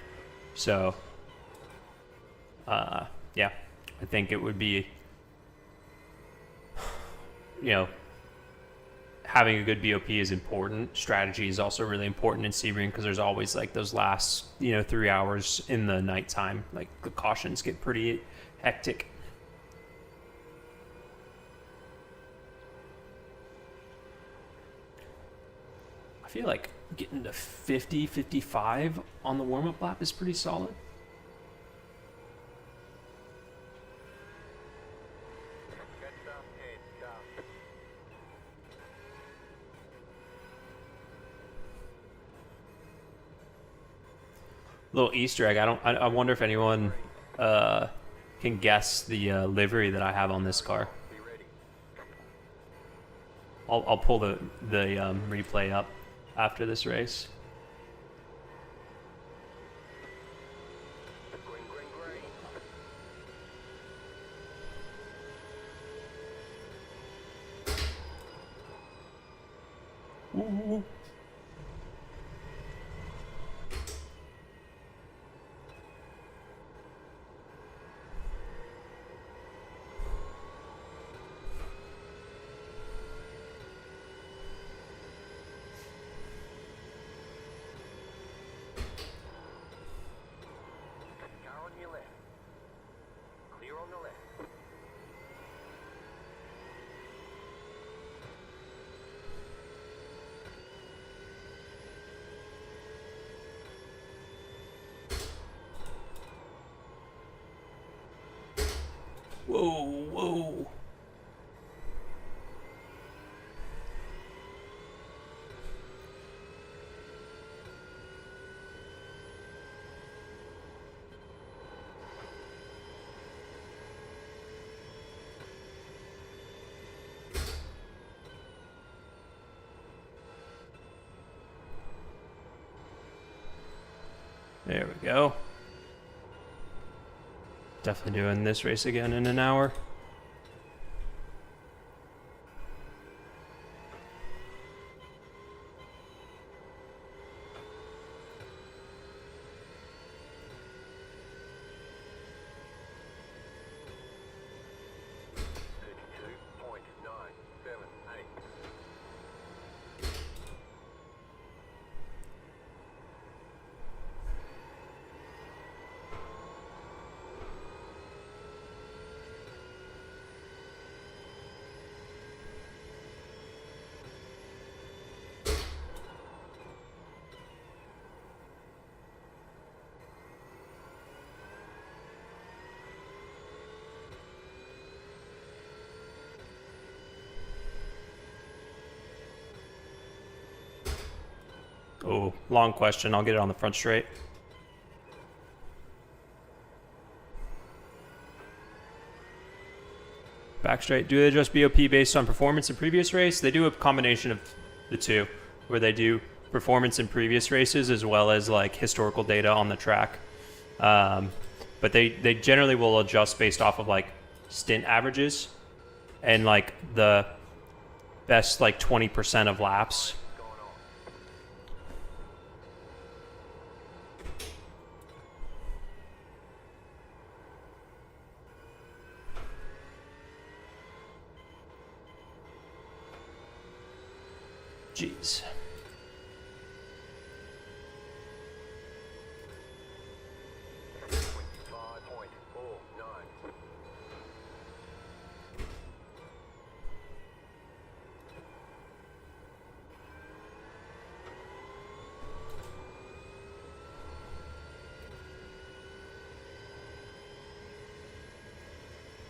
So yeah, I think it would be, having a good BOP is important. Strategy is also really important in Sebring because there's always like those last, 3 hours in the nighttime, like the cautions get pretty hectic. I feel like getting to 50, 55 on the warm-up lap is pretty solid. Little Easter egg. I wonder if anyone can guess the livery that I have on this car. I'll pull the replay up after this race. Ooh. Whoa. There we go. Definitely doing this race again in an hour. Oh, long question. I'll get it on the front straight. Back straight. Do they adjust BOP based on performance in previous race? They do a combination of the two, where they do performance in previous races as well as like historical data on the track. But they generally will adjust based off of like stint averages and like the best like 20% of laps. Jeez.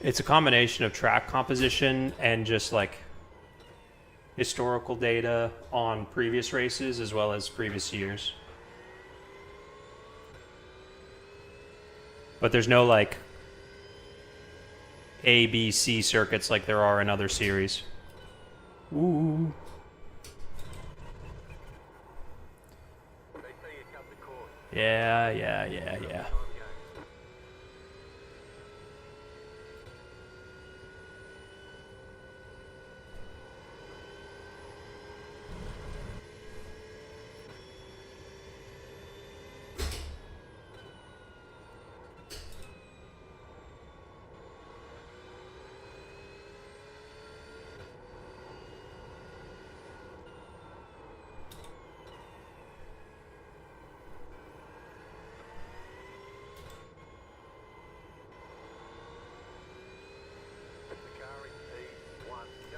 It's a combination of track composition and just like historical data on previous races as well as previous years. But there's no like A, B, C circuits like there are in other series. Ooh. Yeah.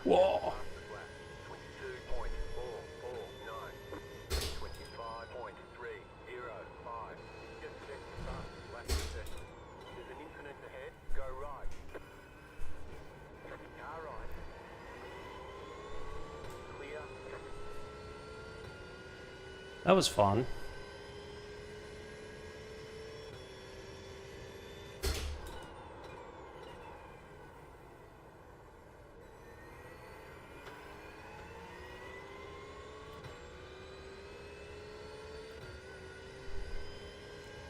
Whoa. That was fun.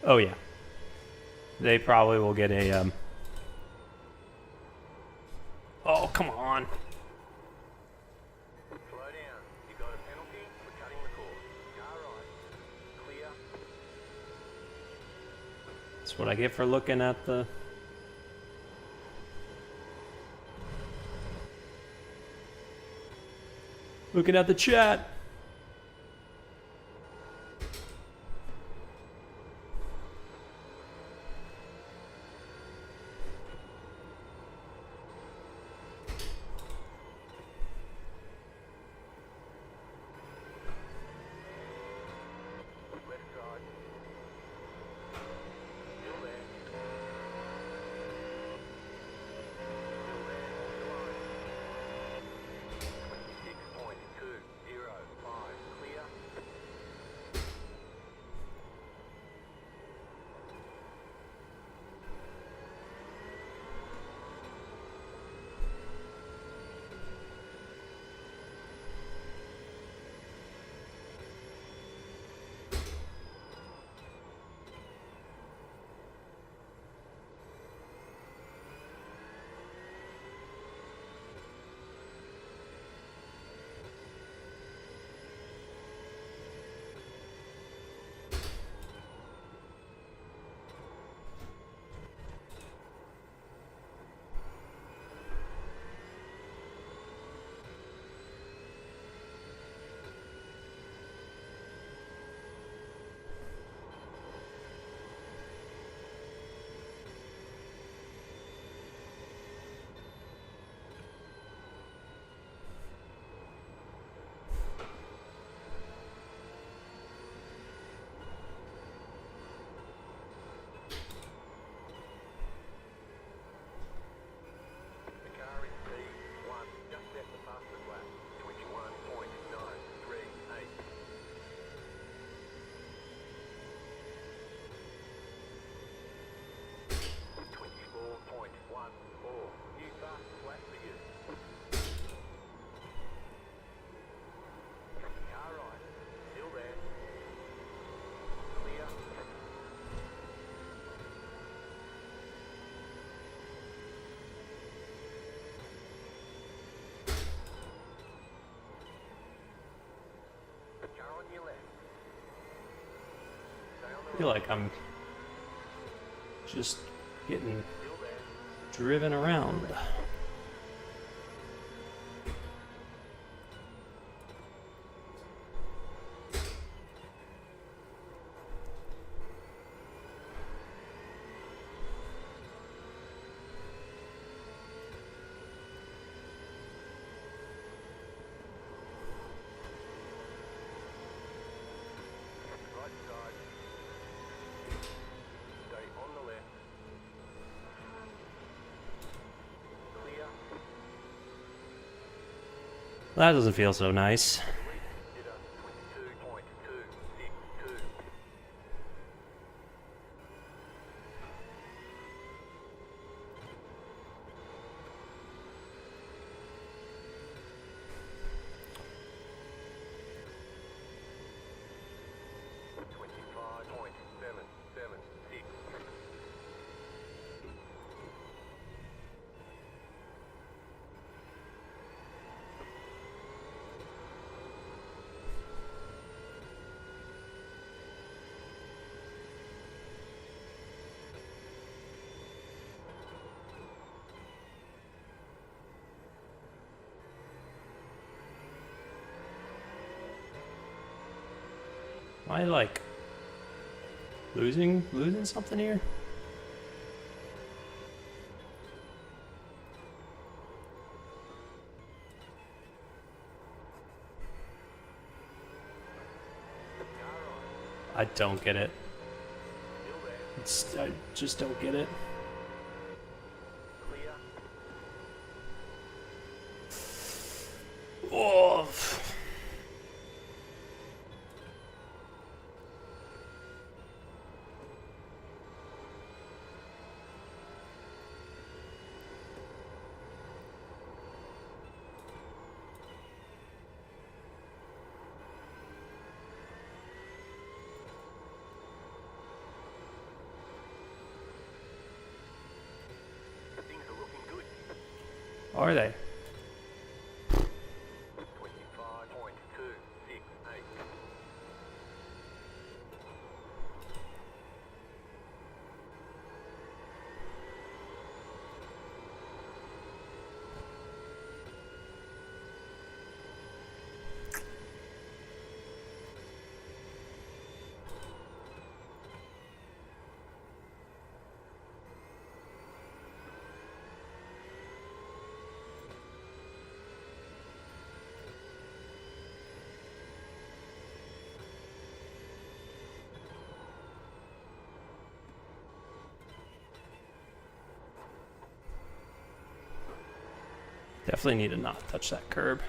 Oh yeah. They probably will get a Oh, come on. Slow down. You got a penalty for cutting the course. Car right. Clear. That's what I get for looking at the chat. Left side. Still there. Still there. Off the line. 26.20. feel like I'm just getting Still there. driven around. Right side. Stay on the left. Clear. That doesn't feel so nice. Did a 22.262. .776. Am I like losing something here? I don't get it. Still there. I just don't get it. Clear. Oh. Things are looking good. Are they? 25.268. Definitely need to not touch that curb.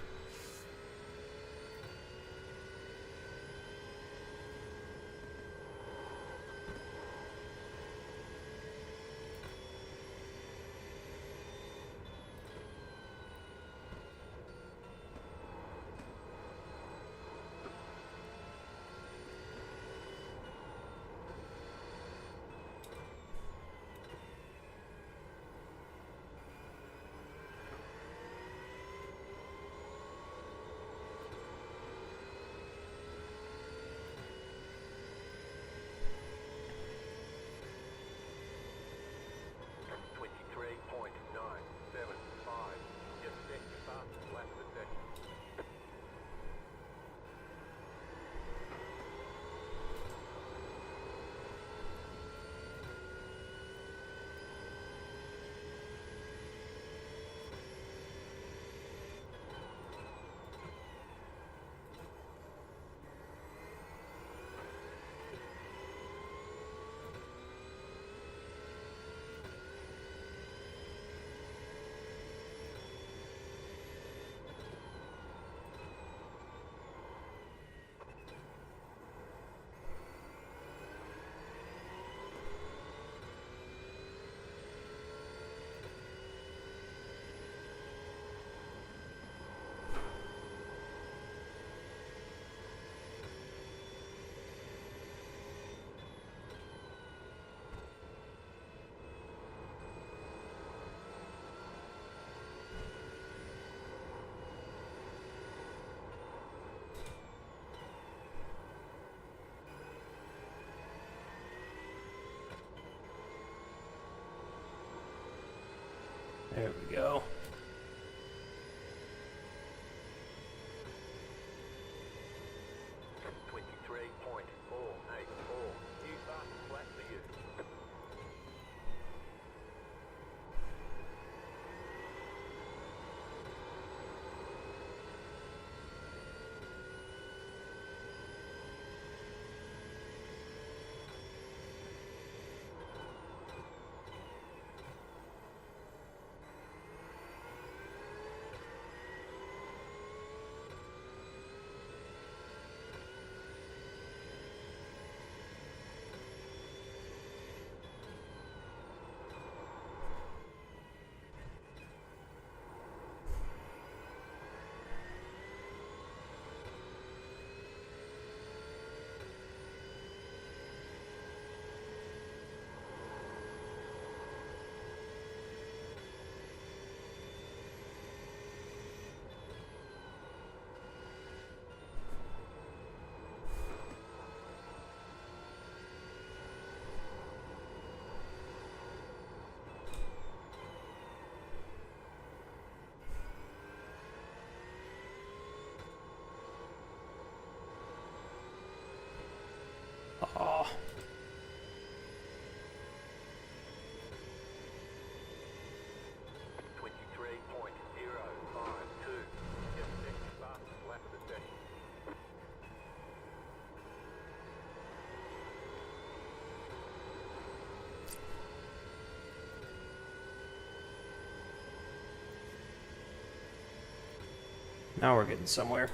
There we go. Oh. Now we're getting somewhere.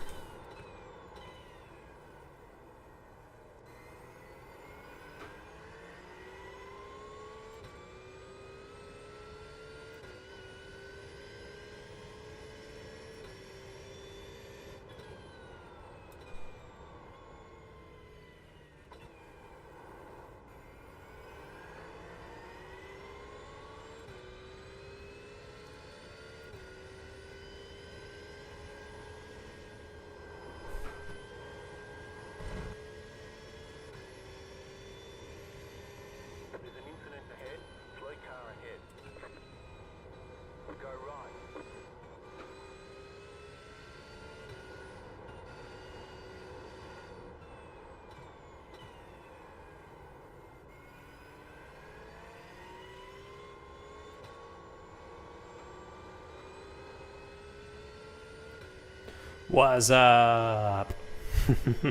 What's up? 23.813.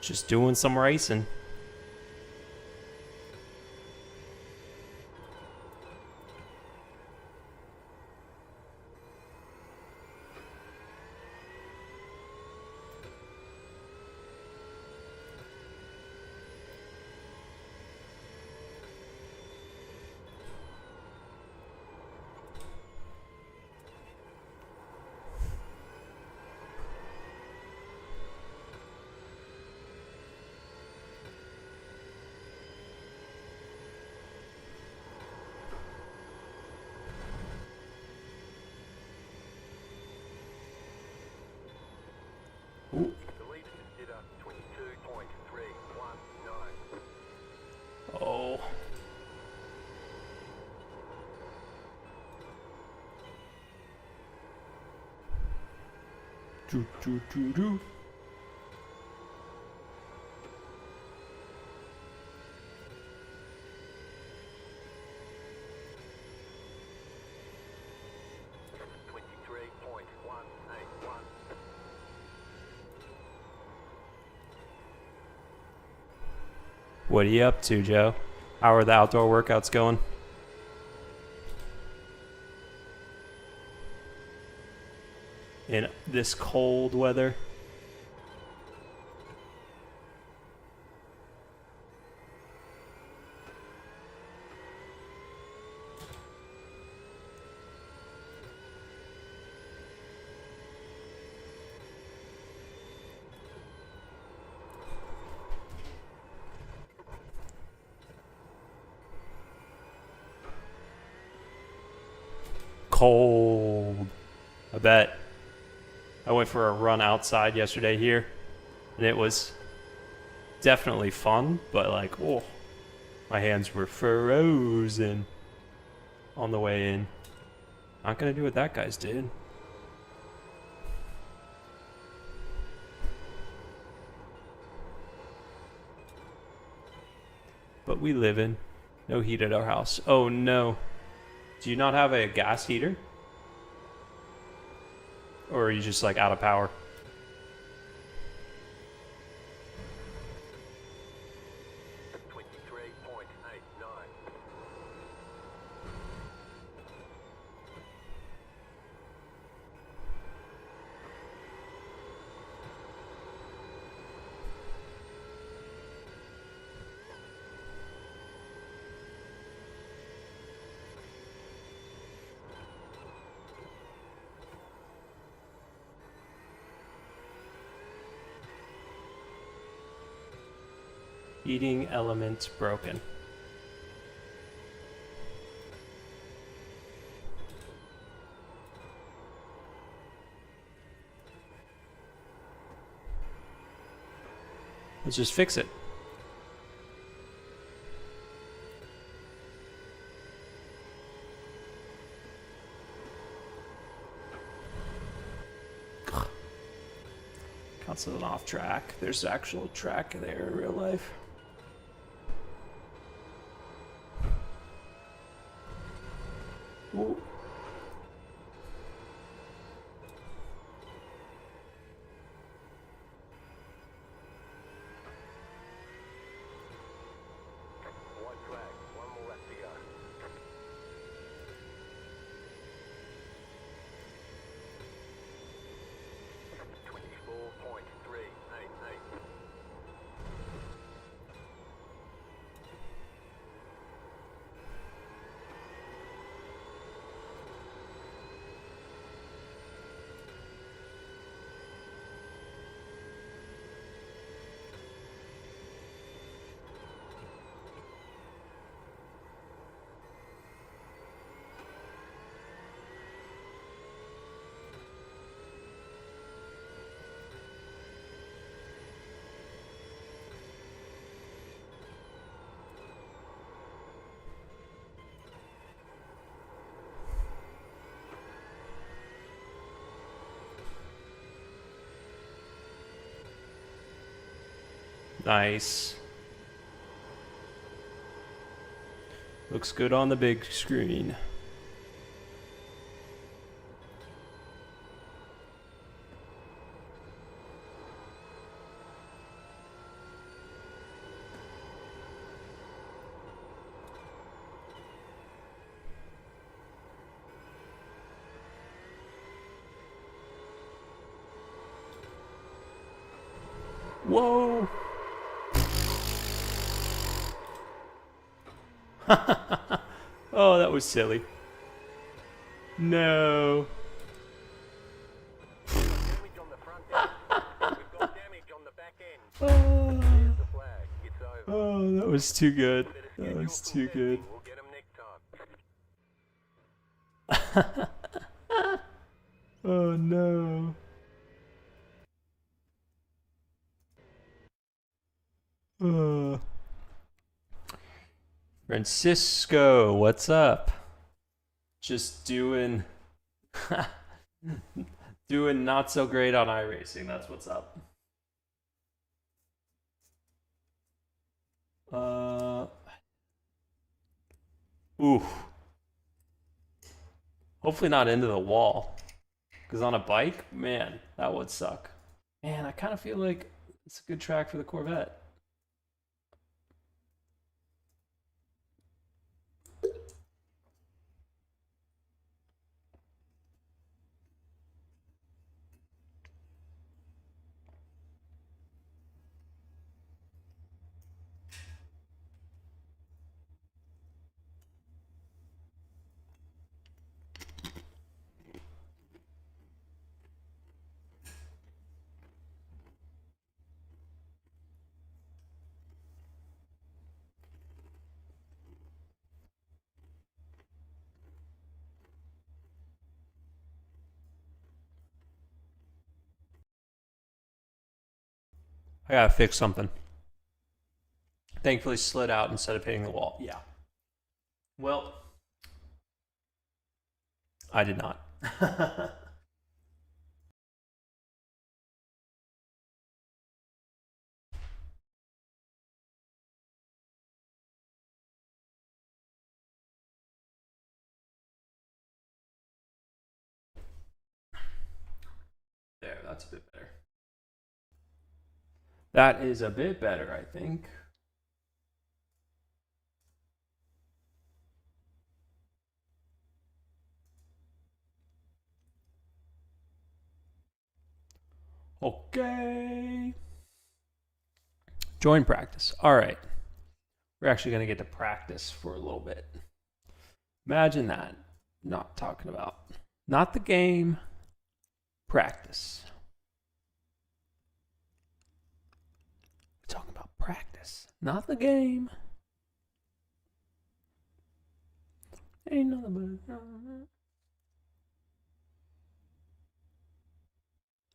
Just doing some racing. Ooh. The lead just did a 22.319. Oh. Do, do, do, do. What are you up to, Joe? How are the outdoor workouts going? In this cold weather? cold. I bet. I went for a run outside yesterday here, and it was definitely fun, but like, oh, my hands were frozen on the way in. Not gonna do what that guy's did. But we live in. No heat at our house. Oh no. Do you not have a gas heater? Or are you just like out of power? Heating element broken. Let's just fix it. Counts as an off track. There's actual track there in real life. Ooh. White flag, one more lap to go. 24.388. Nice. Looks good on the big screen. Whoa. Oh, that was silly. No. Damage on the front end. We've got damage on the back end. There's the flag. It's over. Oh, that was too good. Better That schedule was full too good. testing. We'll get 'em next time. Oh no. Francisco, what's up? Just doing doing not so great on iRacing. That's what's up. Ooh. Hopefully not into the wall. Because on a bike, man, that would suck. Man, I kind of feel like it's a good track for the Corvette. I gotta fix something. Thankfully slid out instead of hitting the wall. Yeah. Well, I did not. There, that's a bit better. That is a bit better, I think. Okay. Join practice. All right. We're actually going to get to practice for a little bit. Imagine that. Not talking about, not the game, practice. We're talking about practice, not the game. Ain't nothing but.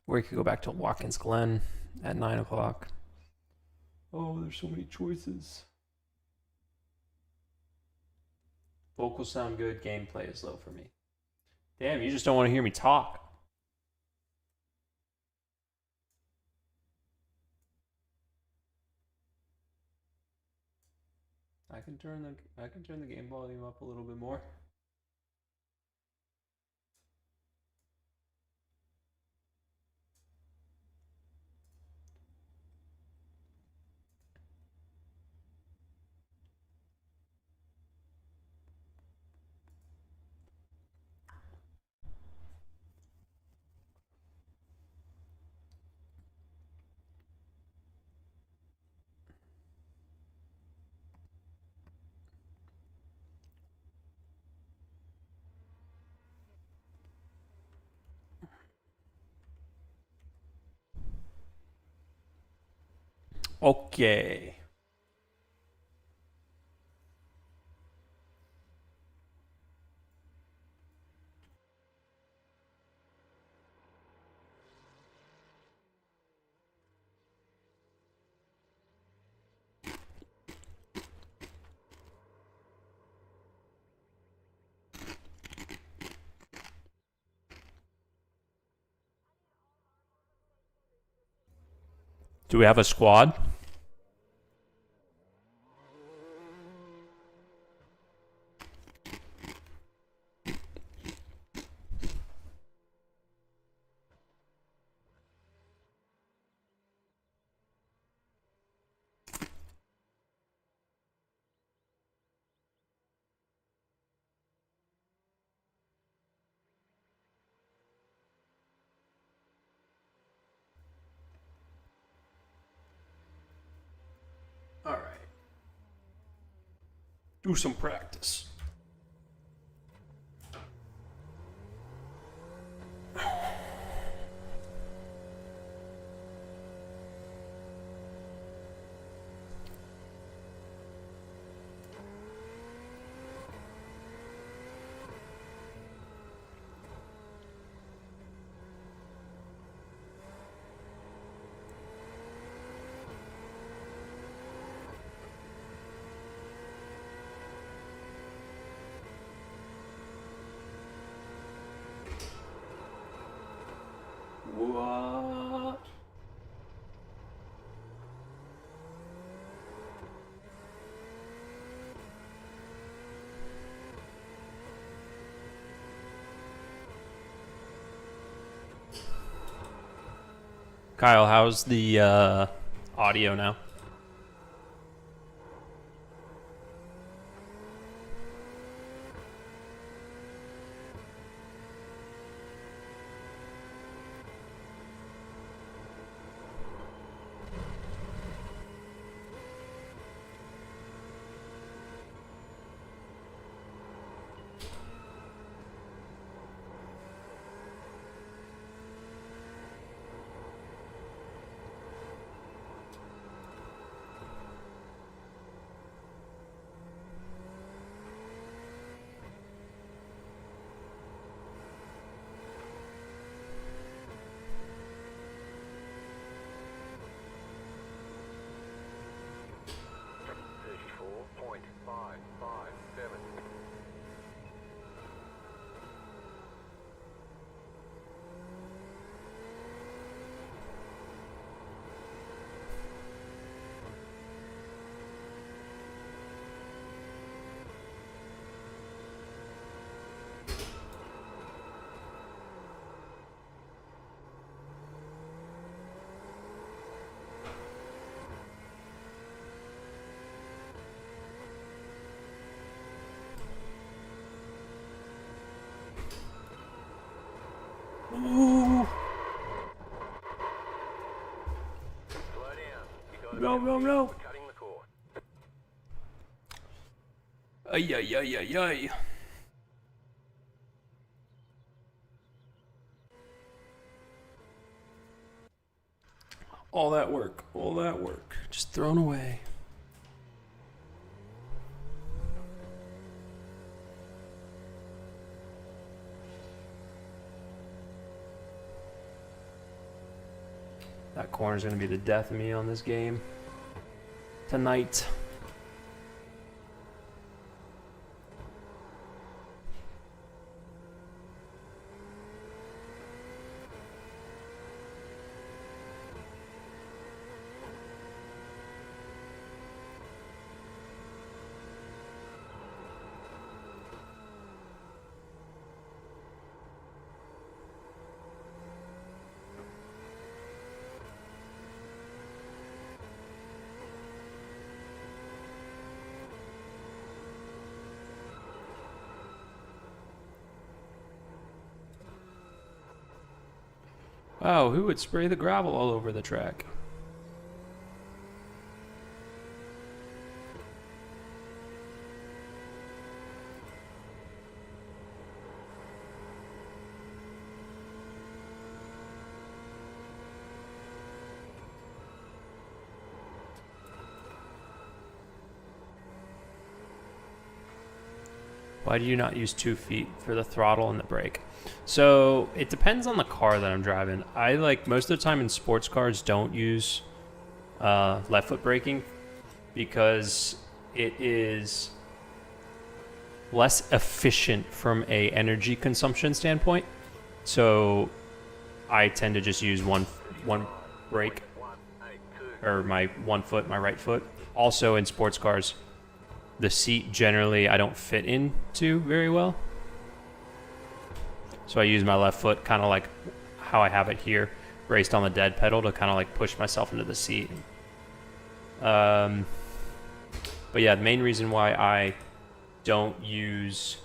Or you could go back to Watkins Glen at 9 o'clock. Oh, there's so many choices. Vocals sound good, gameplay is low for me. Damn, you just don't want to hear me talk. I can turn the game volume up a little bit more. Okay. Do we have a squad? All right. Do some practice. What? Kyle, how's the audio now? no, no, no. We're cutting the course. Ay, ay, ay, ay, ay. All that work, just thrown away. That corner's gonna be the death of me on this game tonight. Wow, who would spray the gravel all over the track? Why do you not use 2 feet for the throttle and the brake? So it depends on the car that I'm driving. I like most of the time in sports cars don't use left foot braking because it is less efficient from a energy consumption standpoint. So I tend to just use one brake, or my 1 foot, my right foot. Also in sports cars, the seat generally I don't fit into very well. So I use my left foot kind of like how I have it here, braced on the dead pedal to kind of like push myself into the seat. But yeah, the main reason why I don't use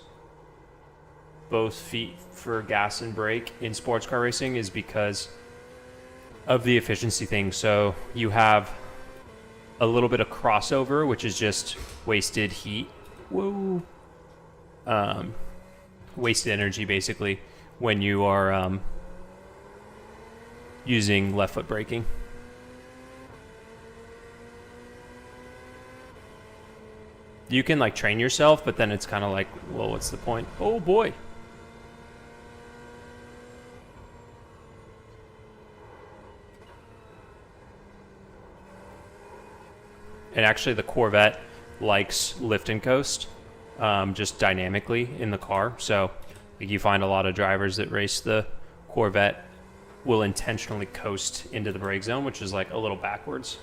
both feet for gas and brake in sports car racing is because of the efficiency thing. So you have a little bit of crossover, which is just wasted heat. Whoa. Wasted energy, basically, when you are using left foot braking. You can like train yourself, but then it's kind of like, well, what's the point? Oh boy. And actually the Corvette likes lift and coast, just dynamically in the car. So like, you find a lot of drivers that race the Corvette will intentionally coast into the brake zone, which is like a little backwards.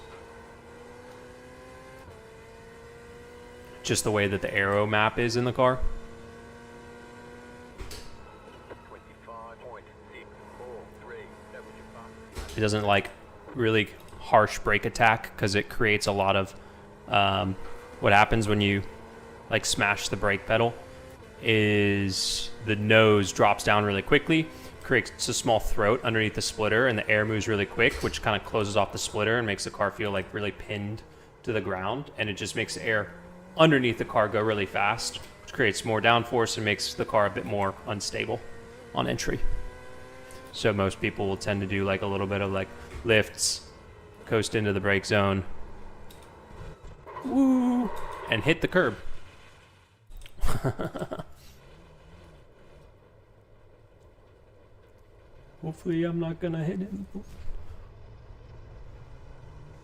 Just the way that the aero map is in the car. 25.643. It doesn't like really harsh brake attack because it creates a lot of what happens when you like smash the brake pedal is the nose drops down really quickly, creates a small throat underneath the splitter, and the air moves really quick, which kind of closes off the splitter and makes the car feel like really pinned to the ground, and it just makes the air underneath the car go really fast, which creates more downforce and makes the car a bit more unstable on entry. So most people will tend to do like a little bit of like lifts, coast into the brake zone, woo, and hit the curb. Hopefully I'm not gonna hit him.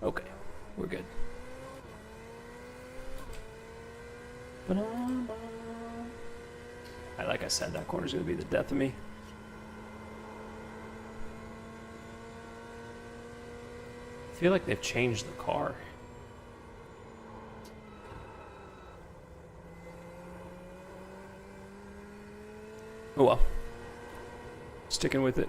Okay, we're good. Like I said, that corner's gonna be the death of me. I feel like they've changed the car. Oh well. Sticking with it.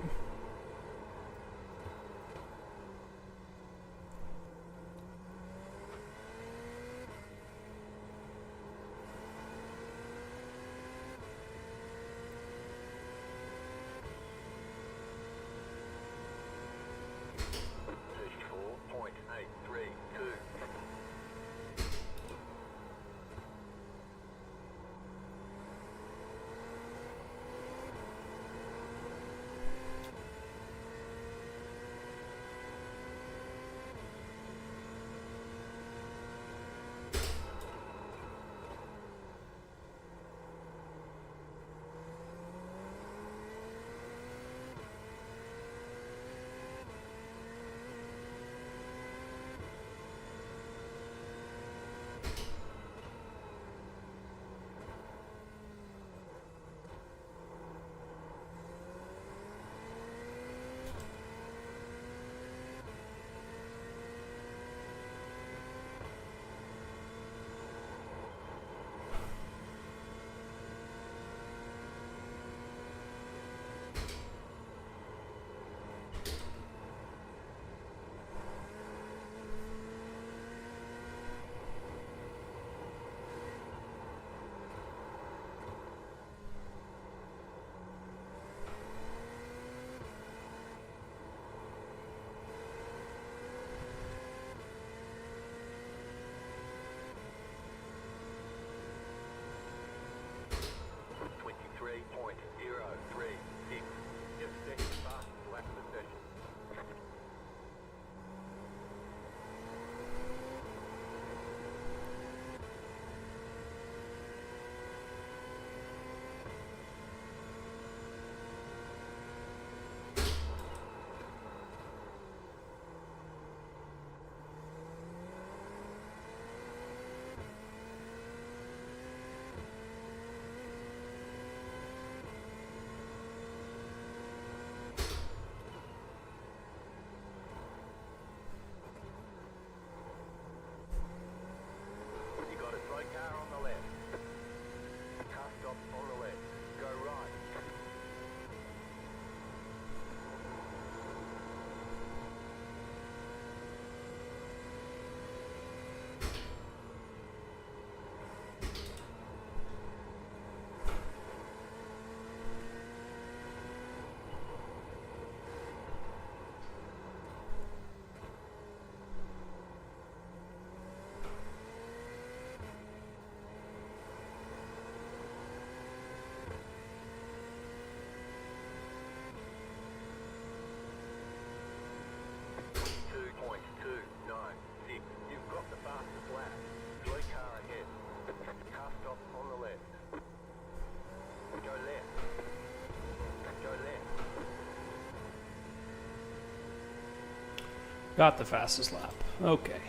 Got the fastest lap. Okay.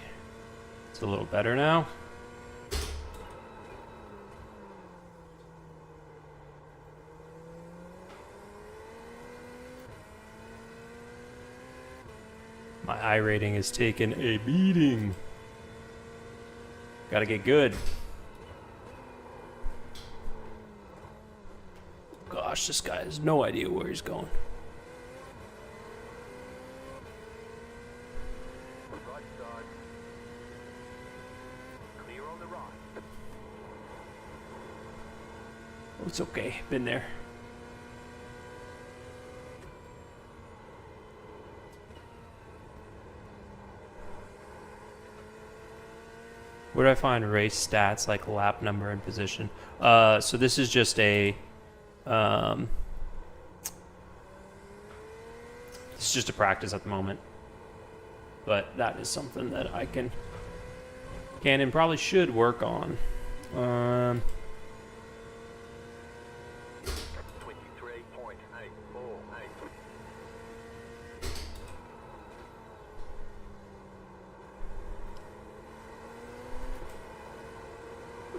It's a little better now. My I rating is taking a beating. Gotta get good. Gosh, this guy has no idea where he's going. Right side. Clear on the right. Oh, it's okay. Been there. Where do I find race stats like lap number and position? So this is just a this is just a practice at the moment, but that is something that I can and probably should work on. 23.848.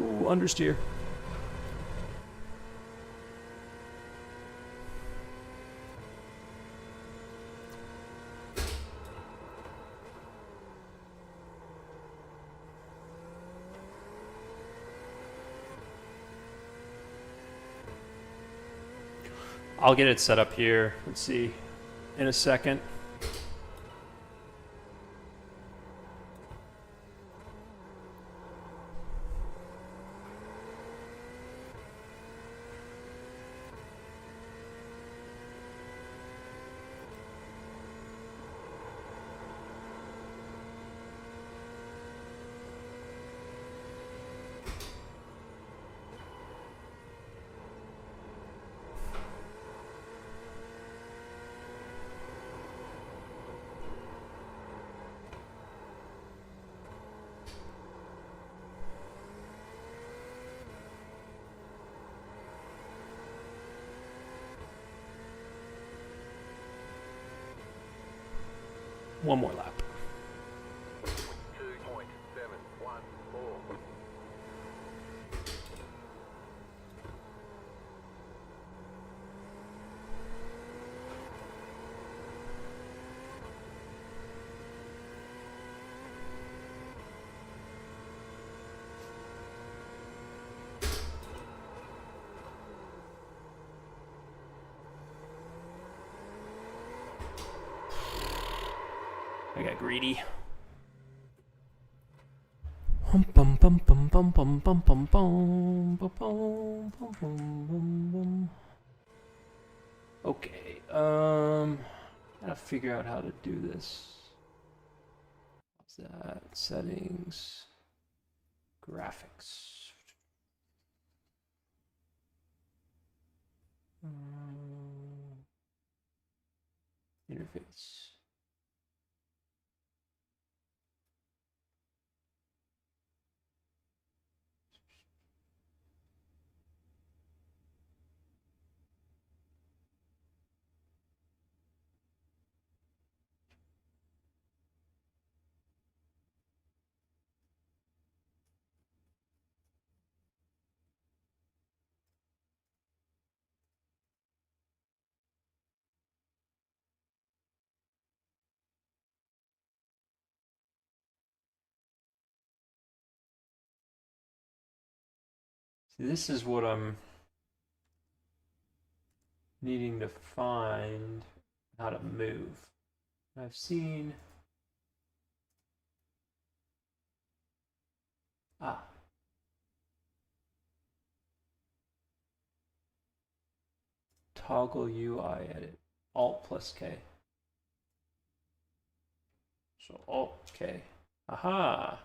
Ooh, understeer. I'll get it set up here. Let's see. In a second. One more lap. 2.714. I got greedy. Bum bum bum bum bum bum bum bum bum bum bum bum bum. Okay, gotta figure out how to do this. What's that? Settings, graphics. Interface. See, this is what I'm needing to find how to move. I've seen toggle UI edit, Alt plus K. So Alt K. Aha.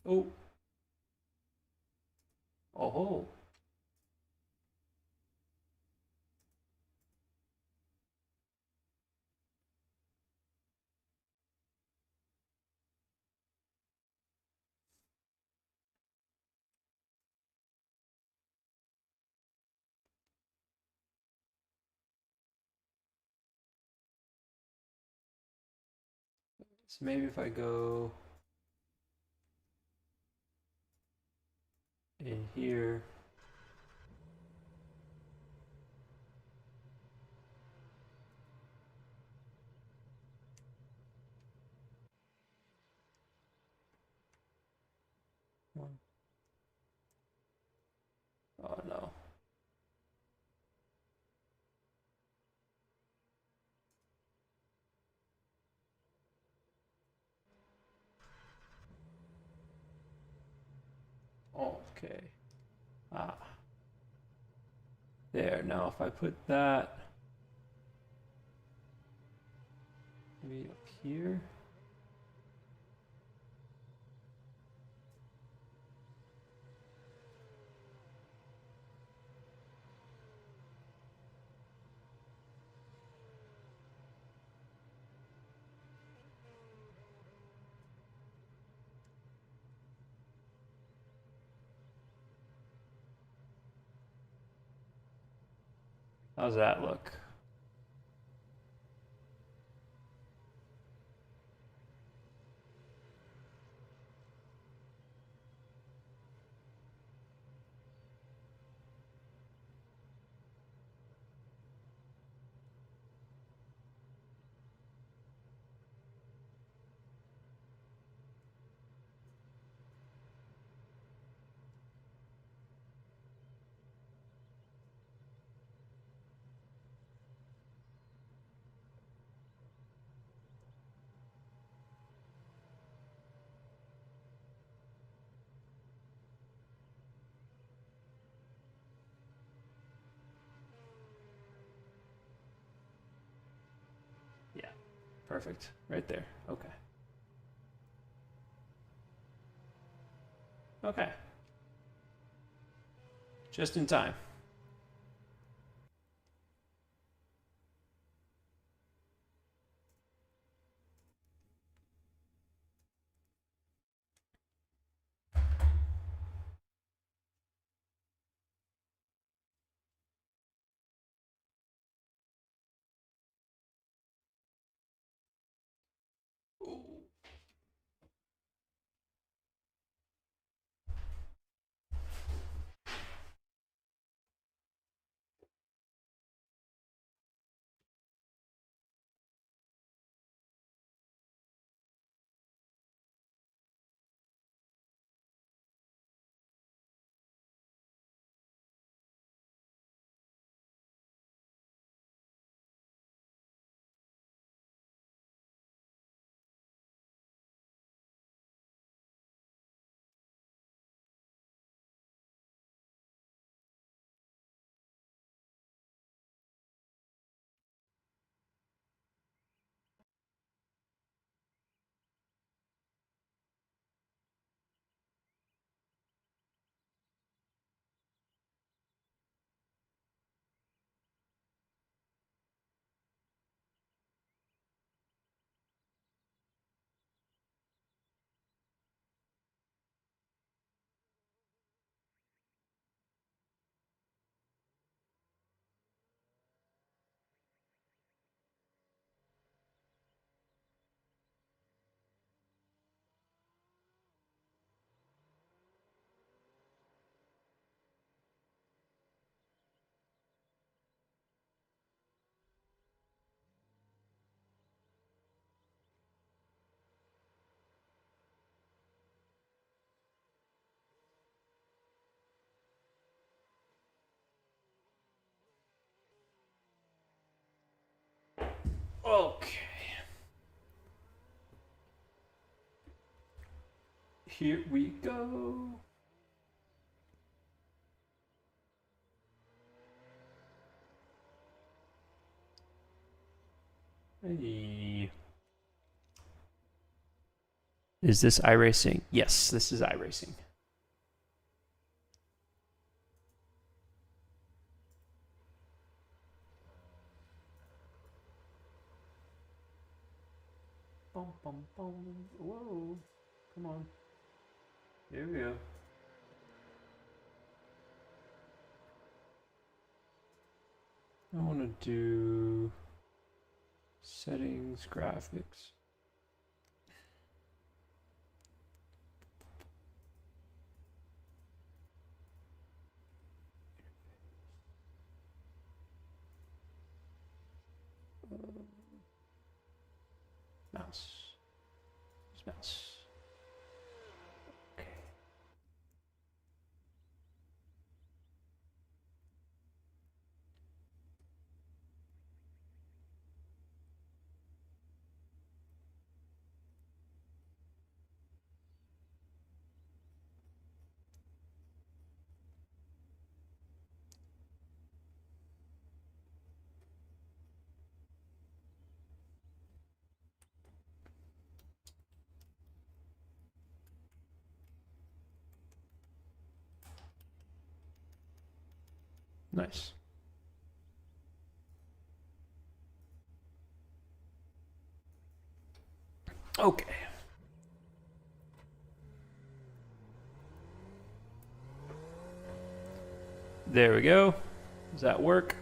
Oh. Oh. So maybe if I go in here, oh no. Okay. Ah. There, now if I put that maybe up here. How's that look? Yeah, perfect. Right there. Okay. Okay. Just in time. Okay. Here we go. Hey. Is this iRacing? Yes, this is iRacing. Bum, bum, bum. Whoa. Come on. Here we go. I want to do settings, graphics. Nice. Okay. Nice. Okay. There we go. Does that work?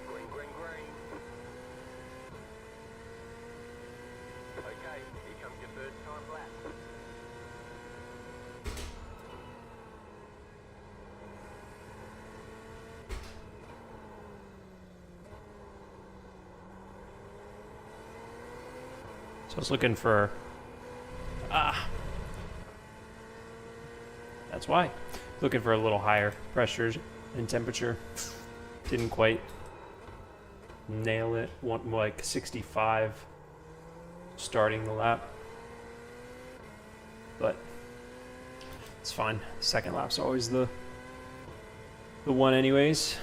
Green, green, green. Okay, here comes your third time lap. So I was looking for. That's why. Looking for a little higher pressure and temperature. Didn't quite nail it. Want like 65 starting the lap. But it's fine. Second lap's always the one anyways.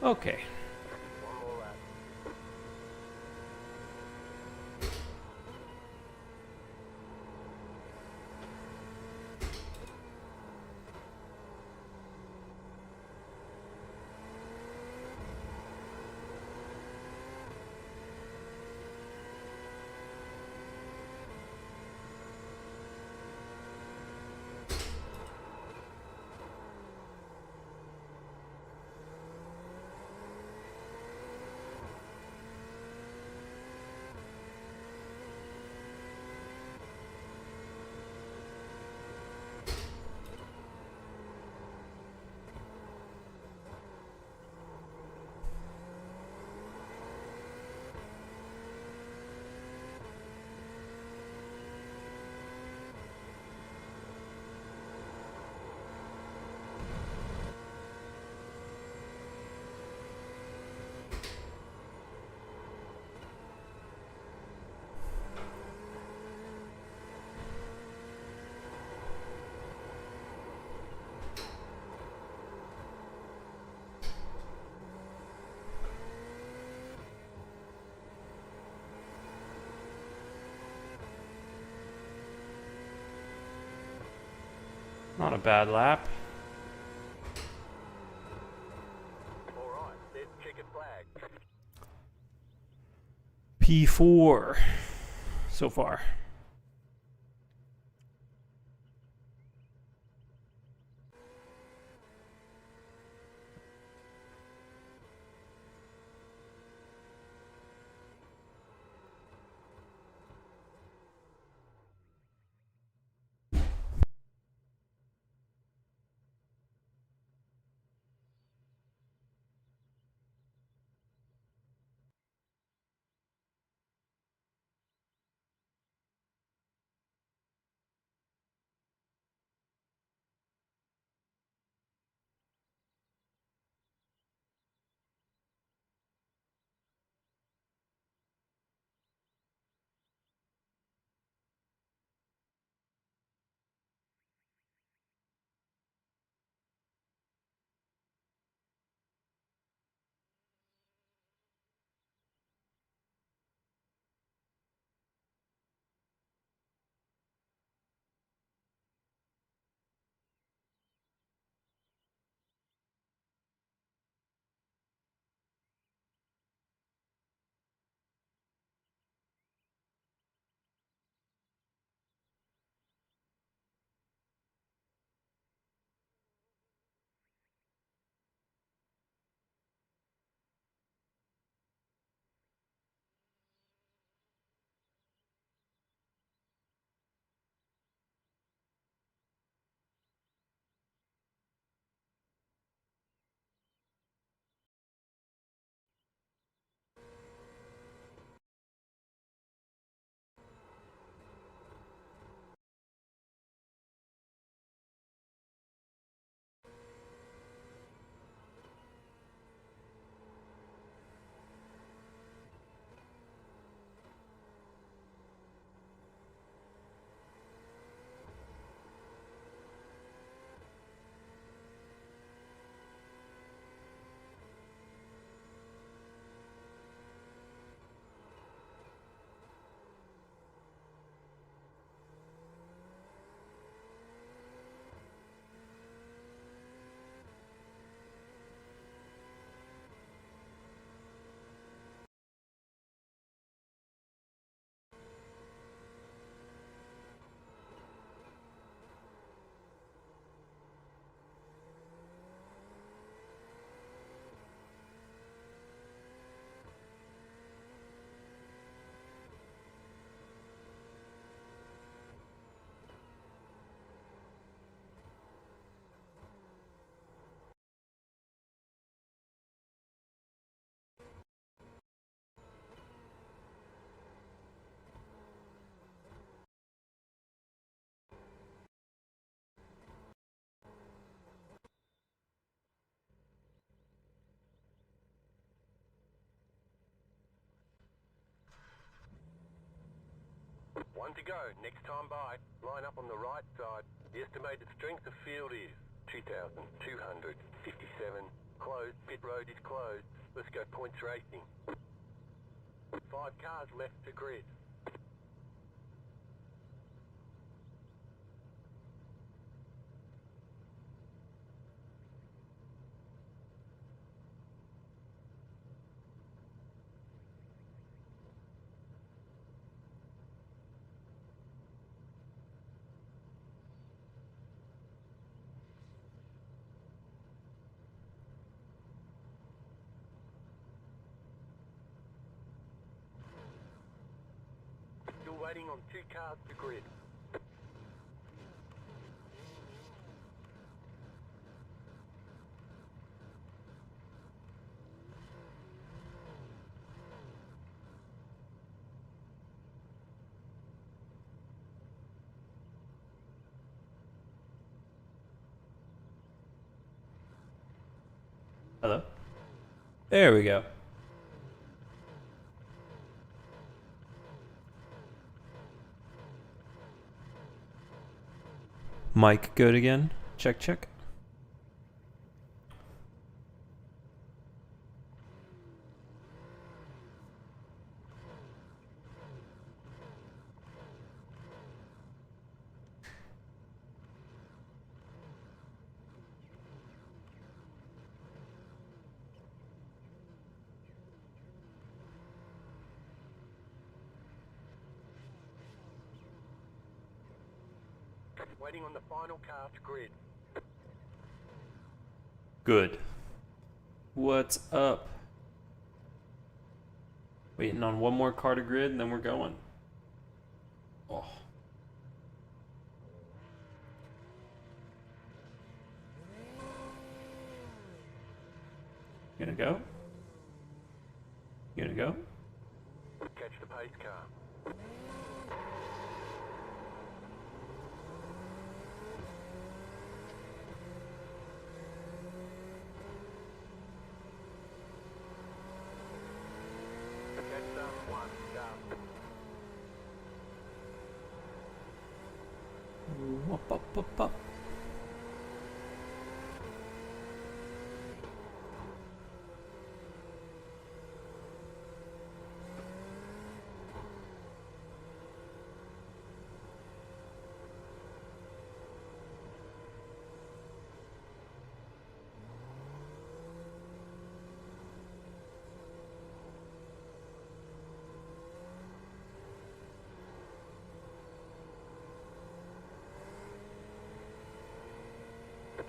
Okay. One more lap. Not a bad lap. Alright, there's the checkered flag. P4 so far. One to go, next time by. Line up on the right side. The estimated strength of field is 2,257. Closed, pit road is closed. Let's go points racing. 5 cars left to grid. Still waiting on 2 cars to grid. Hello? There we go. Mic good again? Check, check. Waiting on the final car to grid. Good. What's up? Waiting on one more car to grid and then we're going. Oh. You gonna go? You gonna go? Catch the pace car. Catch the one car. Up, up, up, up.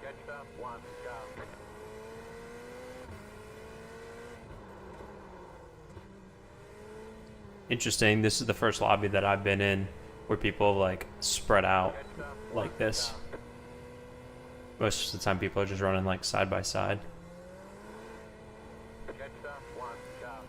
Catch the one car. Interesting. This is the first lobby that I've been in where people like spread out like this. Most of the time people are just running like side by side. Catch the one car.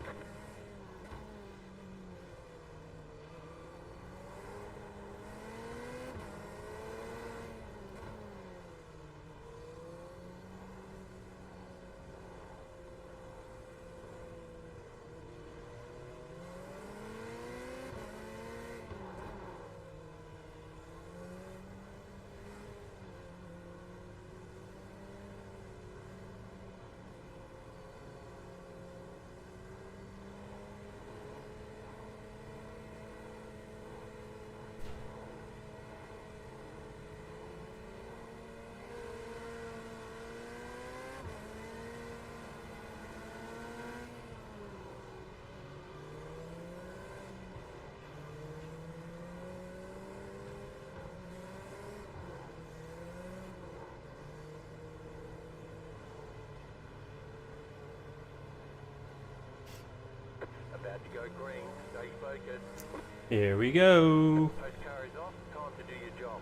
About to go green. Stay focused. Here we go. Pace car is off. Time to do your job.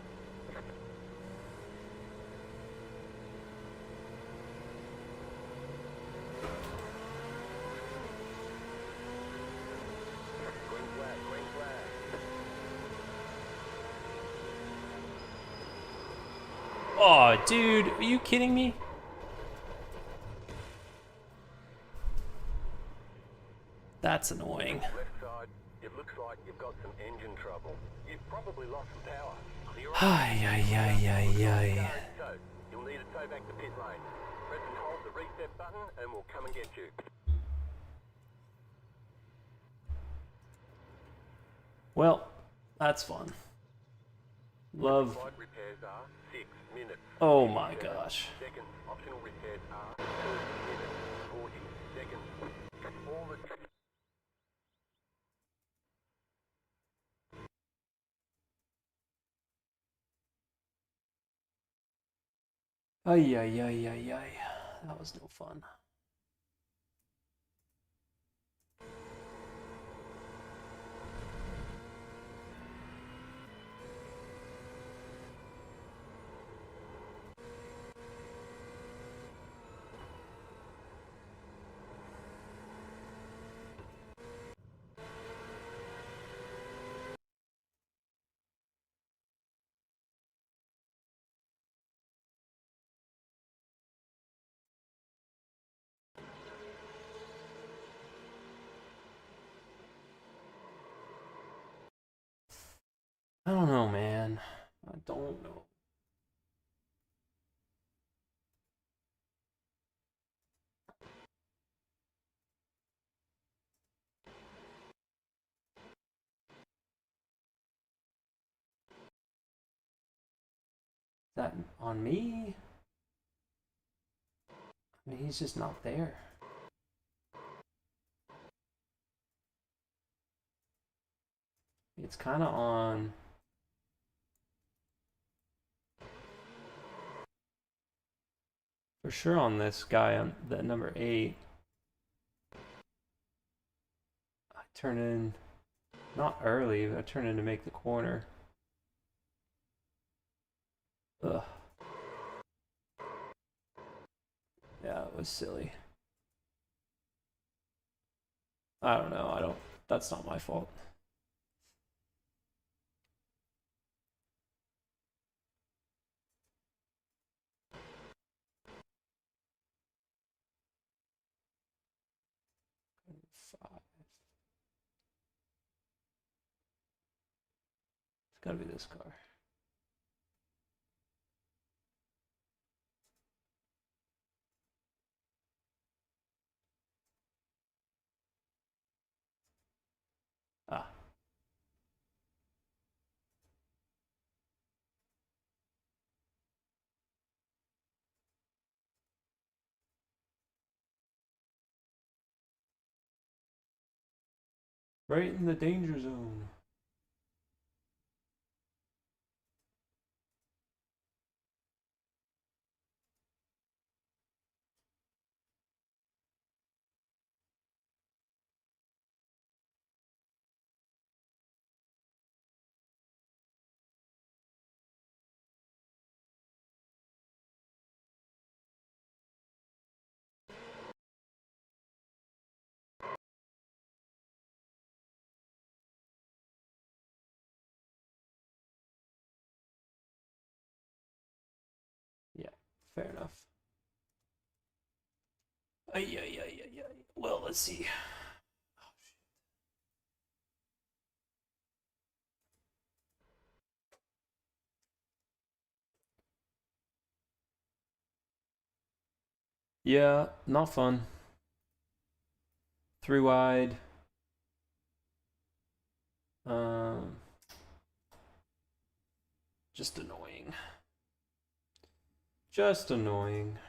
Green flag, green flag. Oh, dude, are you kidding me? That's annoying. Left side. It looks like you've got some engine trouble. You've probably lost some power. Clear off. Ay, ay, ay, ay, ay. Car is towed. You'll need to tow back to pit lane. Press and hold the reset button and we'll come and get you. Well, that's fun. Love. Flight repairs are 6 minutes. Oh my gosh. Seconds. Optional repairs are 2 minutes. 40 seconds. All the Ay, ay, ay, ay, ay. That was no fun. I don't know, man. I don't know. Is that on me? I mean, he's just not there. It's kind of on For sure on this guy on the number 8. I turn in, not early, but I turn in to make the corner. Ugh. Yeah, it was silly. I don't know. That's not my fault. It's gotta be this car. Ah. Right in the danger zone. Yeah, fair enough. Ay. Well, let's see. Yeah, not fun. 3 wide. Just annoying. Just annoying.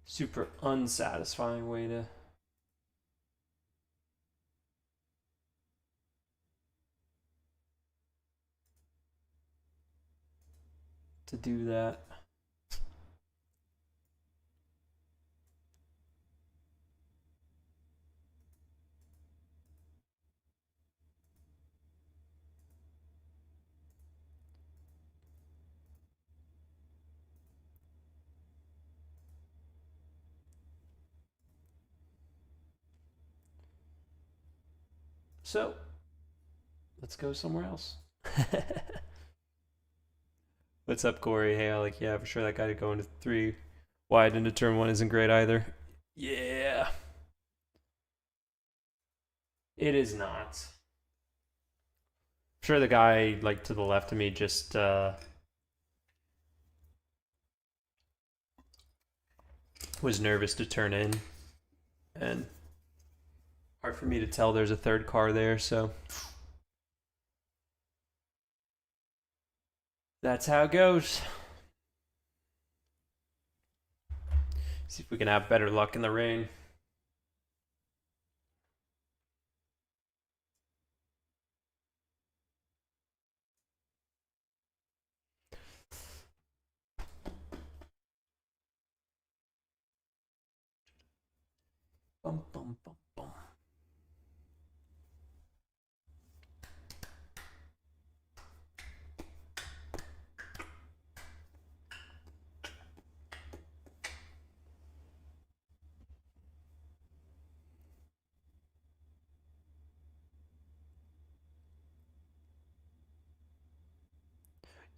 Super unsatisfying way to do that. So, let's go somewhere else. What's up, Corey? Hey, Alec. Yeah, for sure that guy going to 3 wide into turn 1 isn't great either. Yeah. It is not. I'm sure the guy like to the left of me just was nervous to turn in, and hard for me to tell there's a third car there, so that's how it goes. See if we can have better luck in the rain. Bum, bum, bum, bum.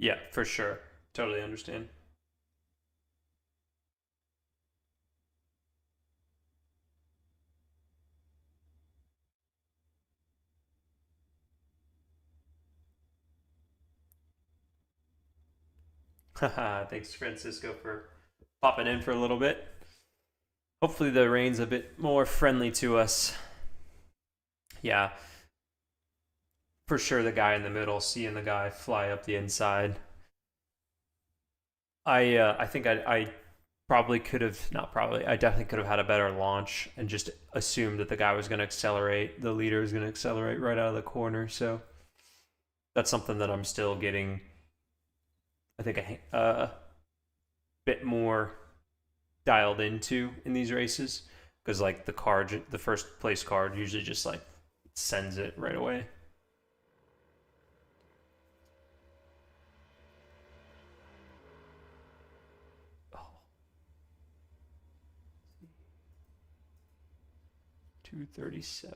Yeah, for sure. Totally understand. Haha, thanks Francisco for popping in for a little bit. Hopefully the rain's a bit more friendly to us. Yeah. for sure the guy in the middle, seeing the guy fly up the inside. I think I probably could have, not probably, I definitely could have had a better launch and just assumed that the guy was going to accelerate, the leader was going to accelerate right out of the corner. So that's something that I'm still getting, I think, a bit more dialed into in these races, because like the first place card usually just like sends it right away. Oh. 237.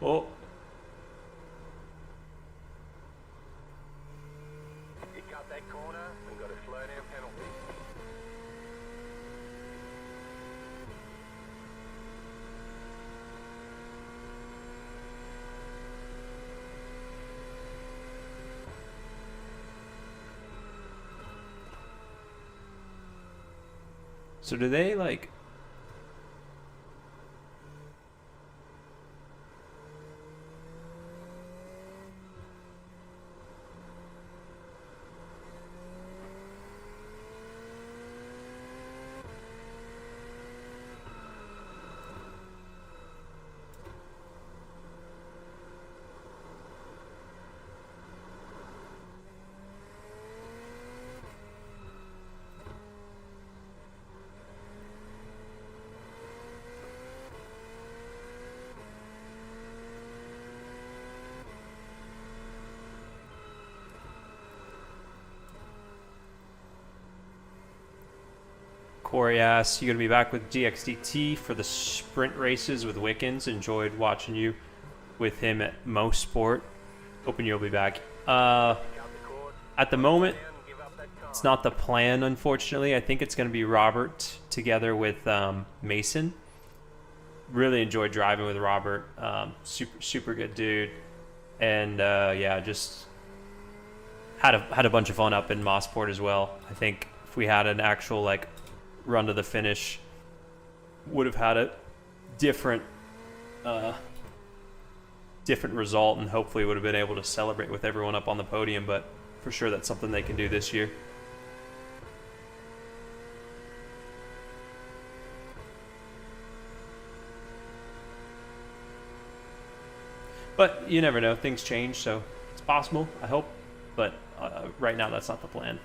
Oh, You cut that corner and got a slow down penalty. so do they like? Corey asks, you going to be back with GXDT for the sprint races with Wickens? Enjoyed watching you with him at Mo Sport. Hoping you'll be back. At the moment, it's not the plan, unfortunately. I think it's going to be Robert together with Mason. Really enjoyed driving with Robert. Super good dude. And yeah, just had a bunch of fun up in Mossport as well. I think if we had an actual like run to the finish, would have had a different result, and hopefully would have been able to celebrate with everyone up on the podium. But for sure, that's something they can do this year. But you never know, things change, so it's possible, I hope. But right now, that's not the plan.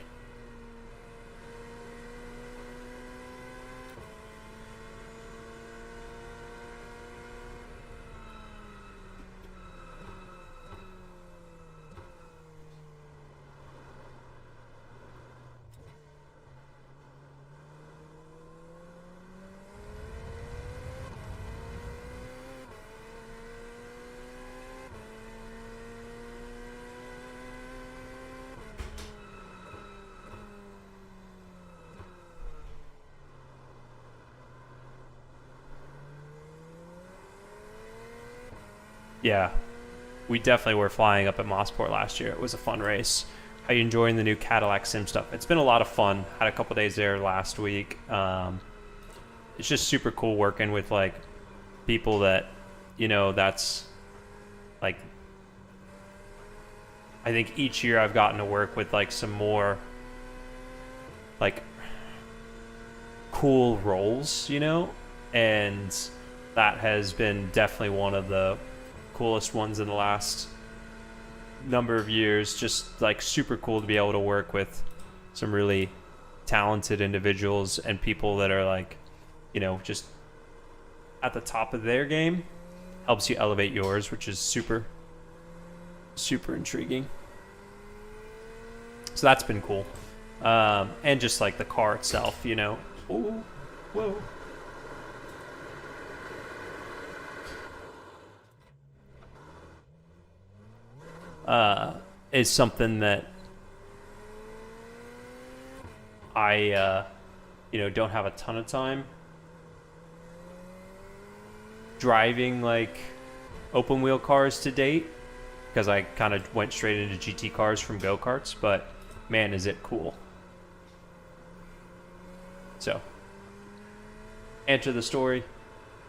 Yeah, we definitely were flying up at Mossport last year. It was a fun race. How you enjoying the new Cadillac Sim stuff? It's been a lot of fun. Had a couple days there last week. It's just super cool working with like people that, you know, that's like, I think each year I've gotten to work with like some more like cool roles, you know, and that has been definitely one of the coolest ones in the last number of years. Just like super cool to be able to work with some really talented individuals and people that are like, you know, just at the top of their game. Helps you elevate yours, which is super intriguing. So that's been cool. And just like the car itself, you know. Ooh, whoa. is something that I don't have a ton of time driving like open wheel cars to date, because I kind of went straight into GT cars from go-karts, but man, is it cool. So, answer the story,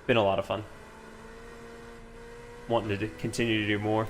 been a lot of fun. Wanting to continue to do more.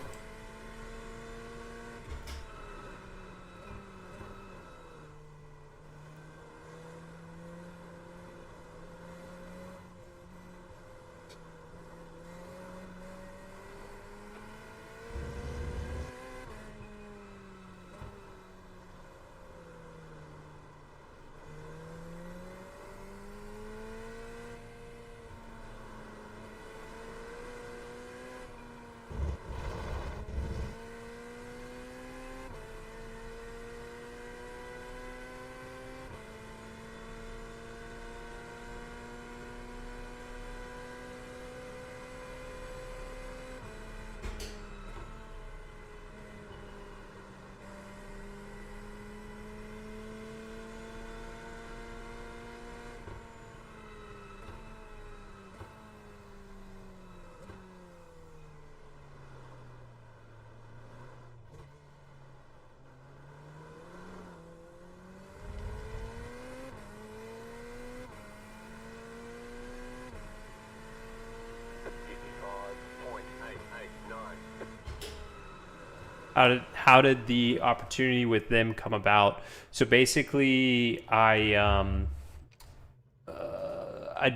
How did the opportunity with them come about? So basically, I'd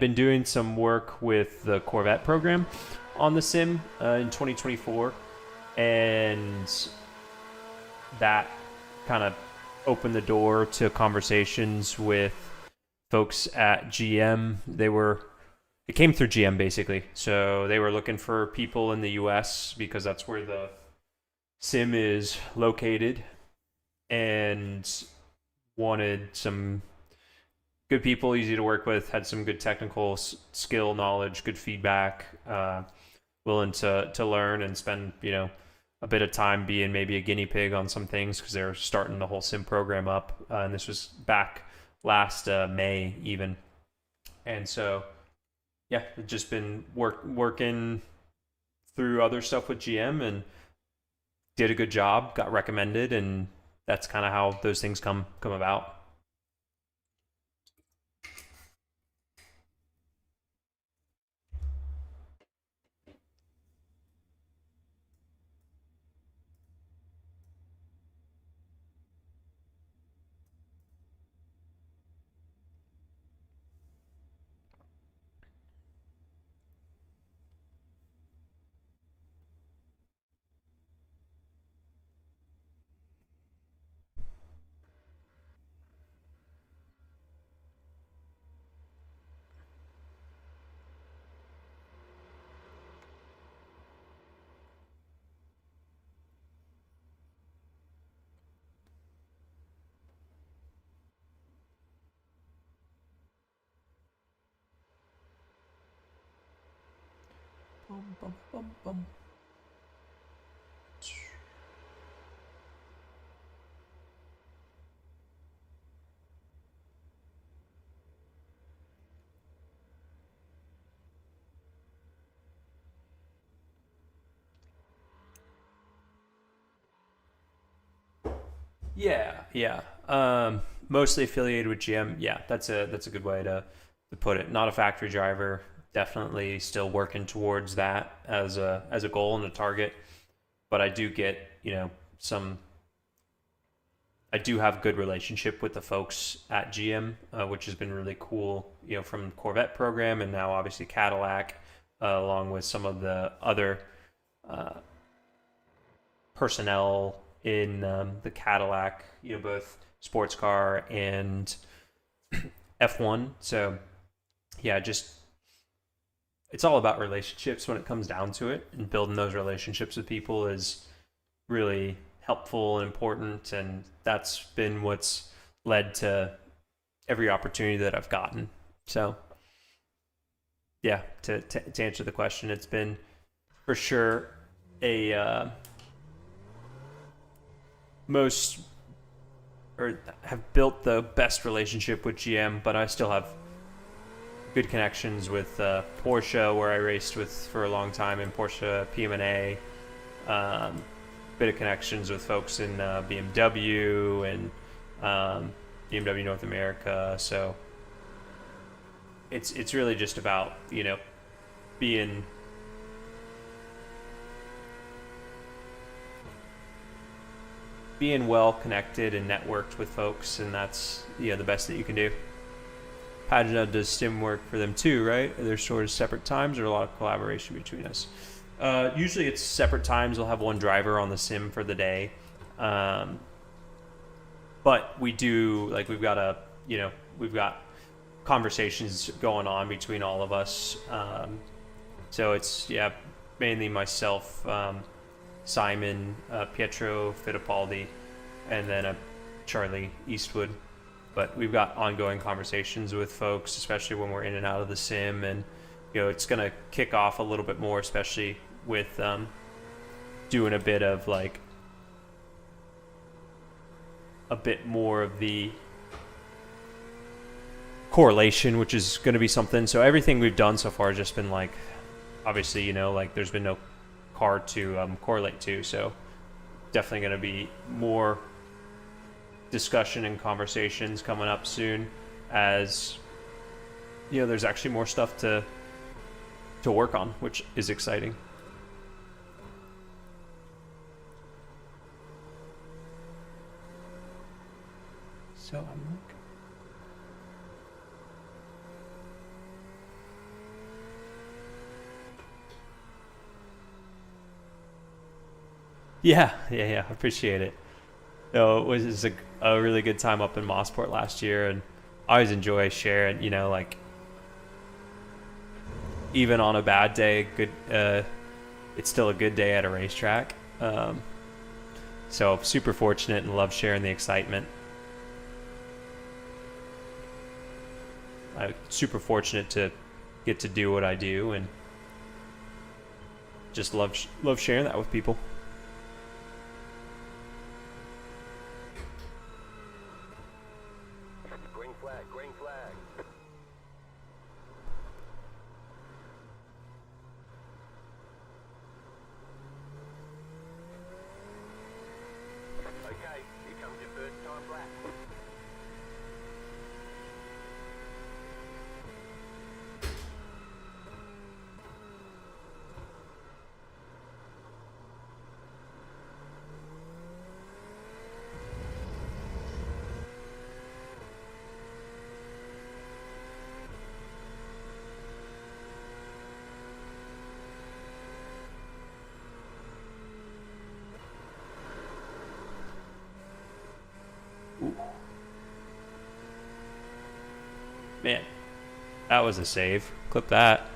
been doing some work with the Corvette program on the sim in 2024, and that kind of opened the door to conversations with folks at GM. It came through GM basically, so they were looking for people in the US because that's where the sim is located, and wanted some good people, easy to work with, had some good technical skill, knowledge, good feedback, willing to learn and spend a bit of time being maybe a guinea pig on some things, because they're starting the whole sim program up, and this was back last May even. And so yeah, just been working through other stuff with GM, and did a good job, got recommended, and that's kind of how those things come about. Bum, bum, bum, bum. Yeah. Mostly affiliated with GM. Yeah, that's a good way to put it. Not a factory driver. Definitely still working towards that as a goal and a target. But I do get some. I do have good relationship with the folks at GM, which has been really cool. From Corvette program, and now obviously Cadillac, along with some of the other personnel in the Cadillac, both sports car and F1. So yeah, just it's all about relationships when it comes down to it, and building those relationships with people is really helpful and important, and that's been what's led to every opportunity that I've gotten. So yeah, to answer the question, it's been for sure a most or have built the best relationship with GM, but I still have good connections with Porsche, where I raced with for a long time in Porsche PM&A. Bit of connections with folks in BMW and BMW North America. So it's really just about, you know, being well connected and networked with folks, and that's, you know, the best that you can do. Pagina does sim work for them too, right? Are there sort of separate times or a lot of collaboration between us? Usually it's separate times. We'll have one driver on the sim for the day. But we do, like, we've got conversations going on between all of us. So it's, yeah, mainly myself, Simon, Pietro Fittipaldi, and then Charlie Eastwood. But we've got ongoing conversations with folks, especially when we're in and out of the sim. And, you know, it's going to kick off a little bit more, especially with doing a bit of, like, a bit more of the correlation, which is going to be something. So everything we've done so far has just been, like, obviously, you know, like, there's been no car to correlate to. So definitely going to be more discussion and conversations coming up soon, as, you know, there's actually more stuff to work on, which is exciting. So I'm like, yeah, I appreciate it. No, it was just a really good time up in Mossport last year, and I always enjoy sharing, you know, like, even on a bad day, it's still a good day at a racetrack. So super fortunate and love sharing the excitement. I'm super fortunate to get to do what I do, and just love sharing that with people. Green flag. Okay, here comes your first time lap. Man, that was a save. Clip that.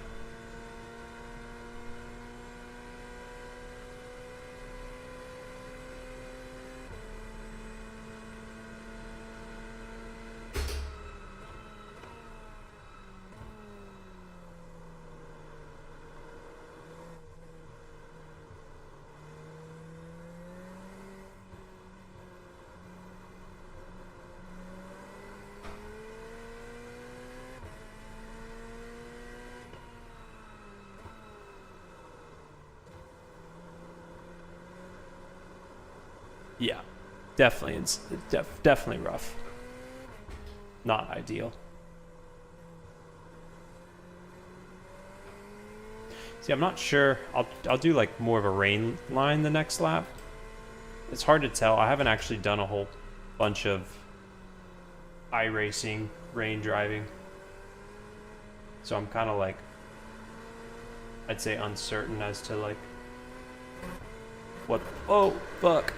Yeah, definitely. It's definitely rough. Not ideal. See, I'm not sure. I'll do, like, more of a rain line the next lap. It's hard to tell. I haven't actually done a whole bunch of iRacing rain driving, so I'm kind of, like, I'd say uncertain as to, like, what. Oh, fuck.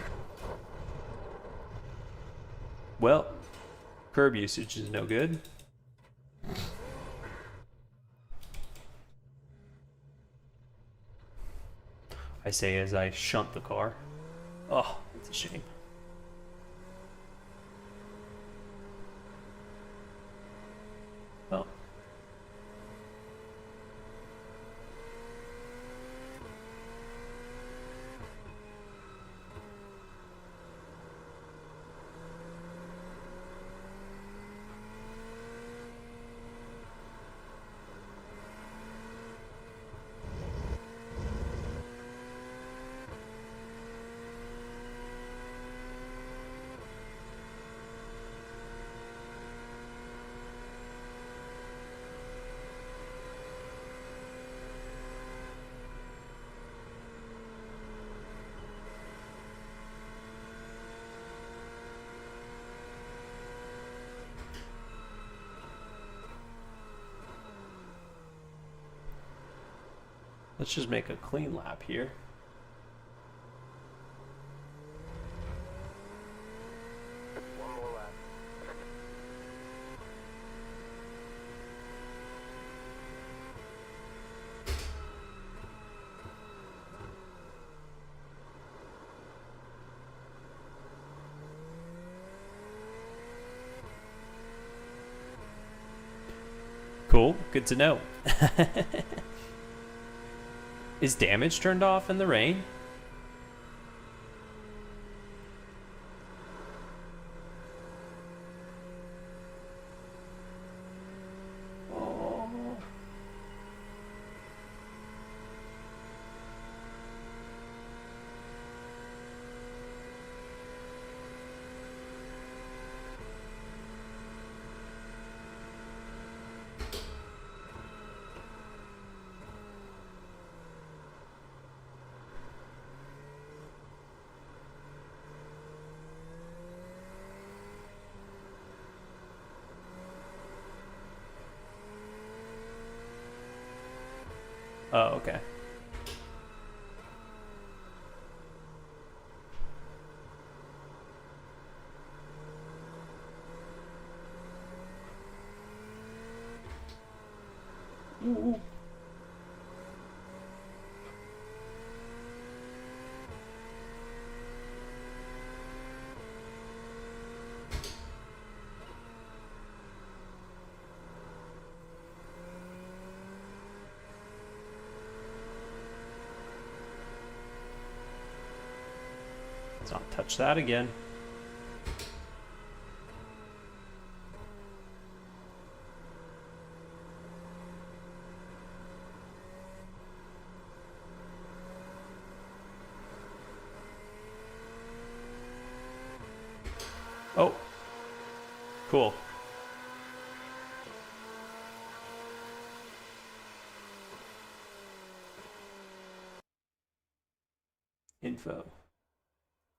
Well, curb usage is no good. I say as I shunt the car. Oh, it's a shame. Well. Let's just make a clean lap here. One more lap. Cool, good to know. Is damage turned off in the rain? Oh. Oh, okay. Ooh. Let's not touch that again. Oh, cool. Info.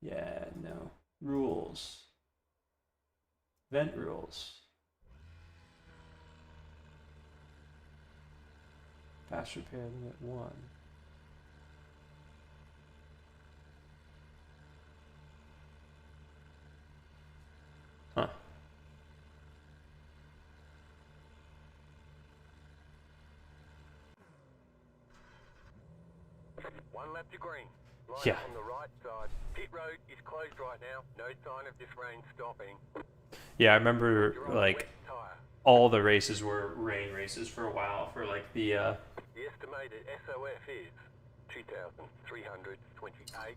Yeah, no. Rules. Event rules. Fast repair limit 1. Huh. One lap to green. Line Yeah. up on the right side. Pit road is closed right now. No sign of this rain stopping. Yeah, I remember You're on the like wet tyre. all the races were rain races for a while for like the The estimated SOF is 2,328.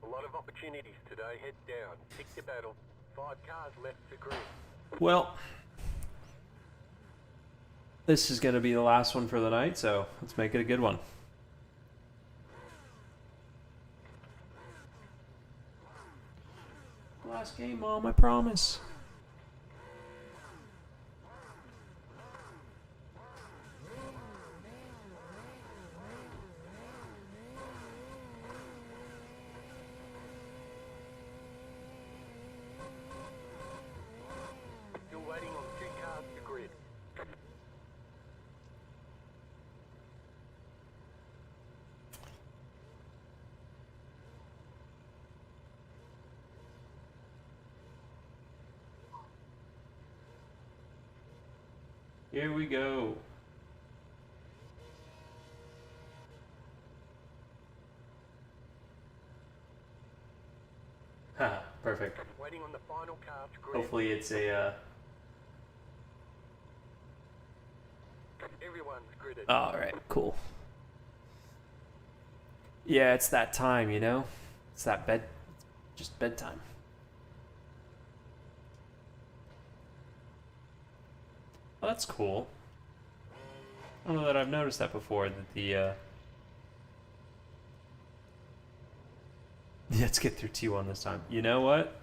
A lot of opportunities today. Head down. Pick your battle. 5 cars left to grid. well, this is going to be the last one for the night, so let's make it a good one. Last game, Mom, I promise. Still waiting on 2 cars to grid. Here we go. Haha, perfect. Waiting on the final car to grid. Hopefully it's a Everyone's gridded. all right, cool. Yeah, it's that time, you know? It's that just bedtime. Oh, that's cool. I don't know that I've noticed that before, that the let's get through T1 this time. You know what?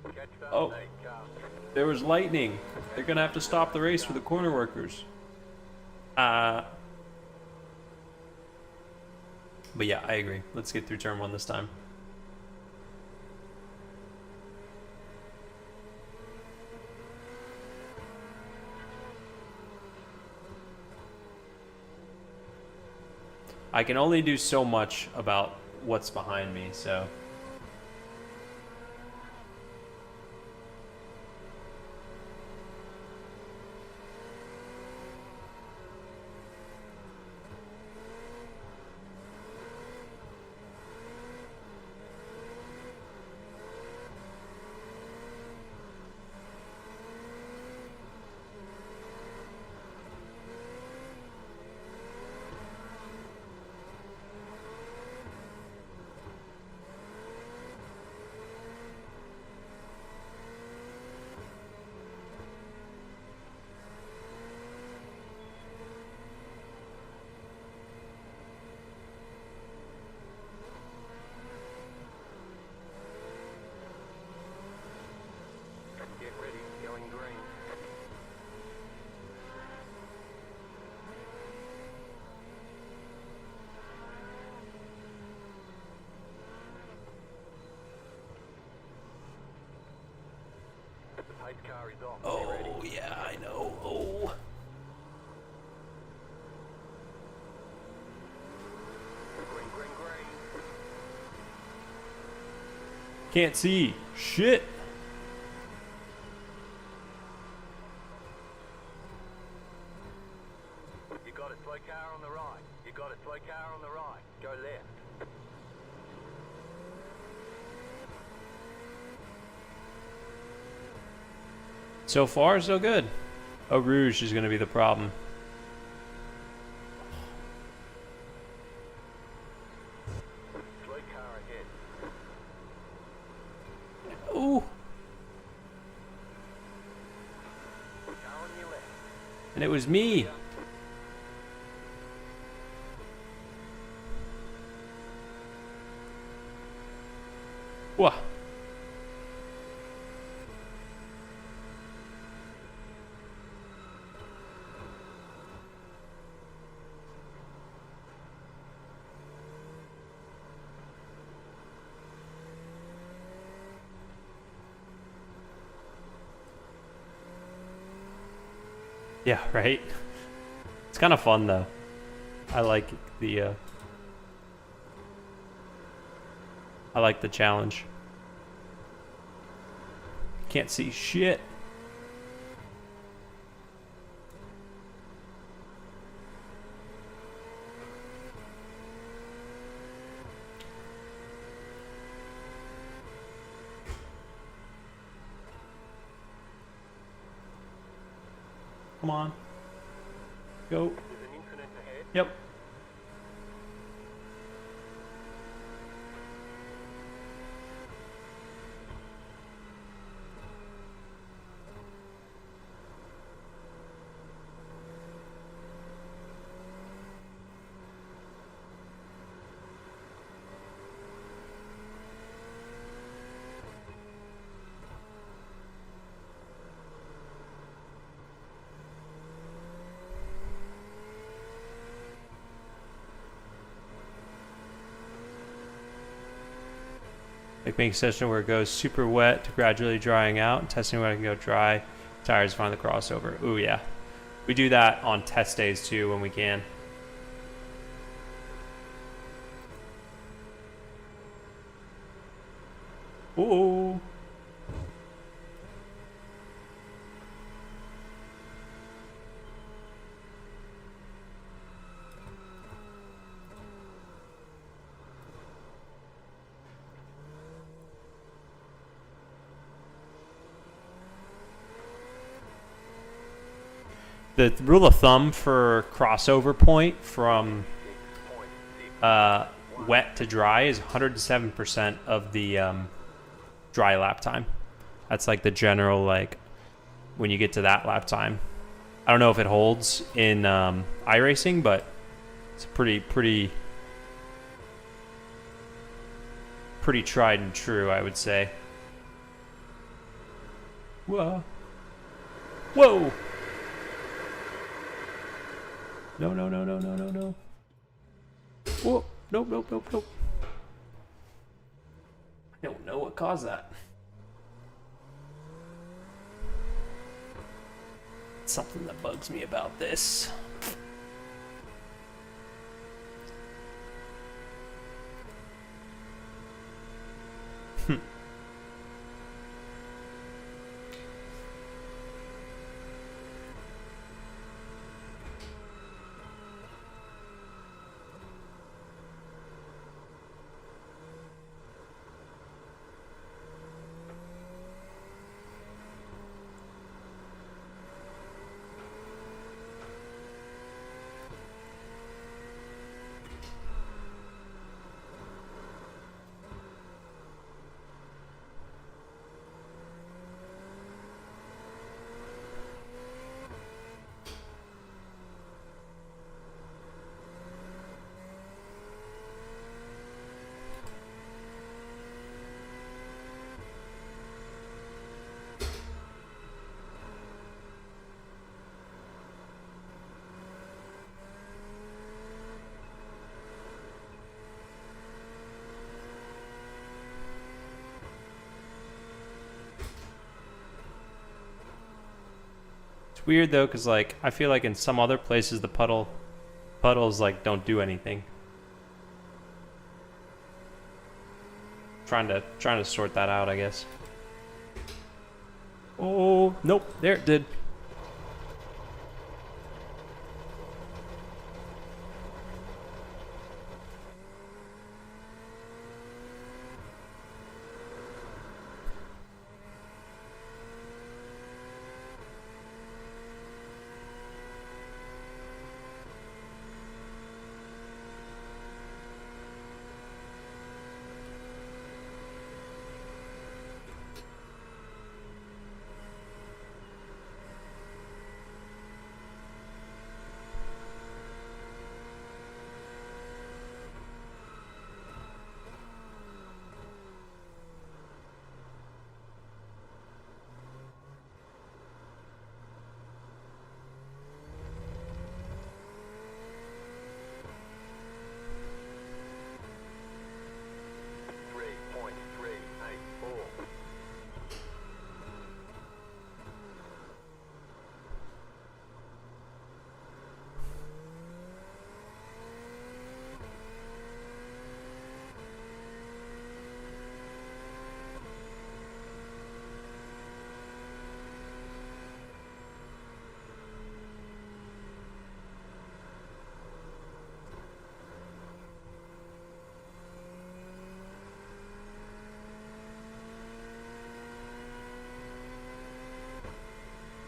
Catch up, Oh. 8 cars. There was lightning. They're gonna have to stop the race for the corner workers. But yeah, I agree. Let's get through turn 1 this time. I can only do so much about what's behind me, so. Get ready, going green. The pace car is off. Get ready. Oh, yeah, I know. Oh. Green, green, green. Can't see. Shit. You got a slow car on the right. You got a slow car on the right. Go left. So far, so good. Eau Rouge is going to be the problem. Slow car ahead. Ooh. Car on your left. And it was me. Whoa. Yeah, right? It's kind of fun, though. I like the challenge. Can't see shit. Come on. Go. There's an incident ahead. Yep. Like making a session where it goes super wet to gradually drying out, and testing where I can go dry. Tires find the crossover. Ooh, yeah. We do that on test days too when we can. Ooh. The rule of thumb for crossover point from wet to dry is 107% of the dry lap time. That's like the general, like, when you get to that lap time. I don't know if it holds in iRacing, but it's pretty tried and true, I would say. Whoa. Whoa! No, no, no, no, no, no, no. Whoa. Nope, nope, nope, nope. I don't know what caused that. Something that bugs me about this. weird though, cause like I feel like in some other places the puddles like don't do anything. Trying to sort that out, I guess. Oh nope, there it did.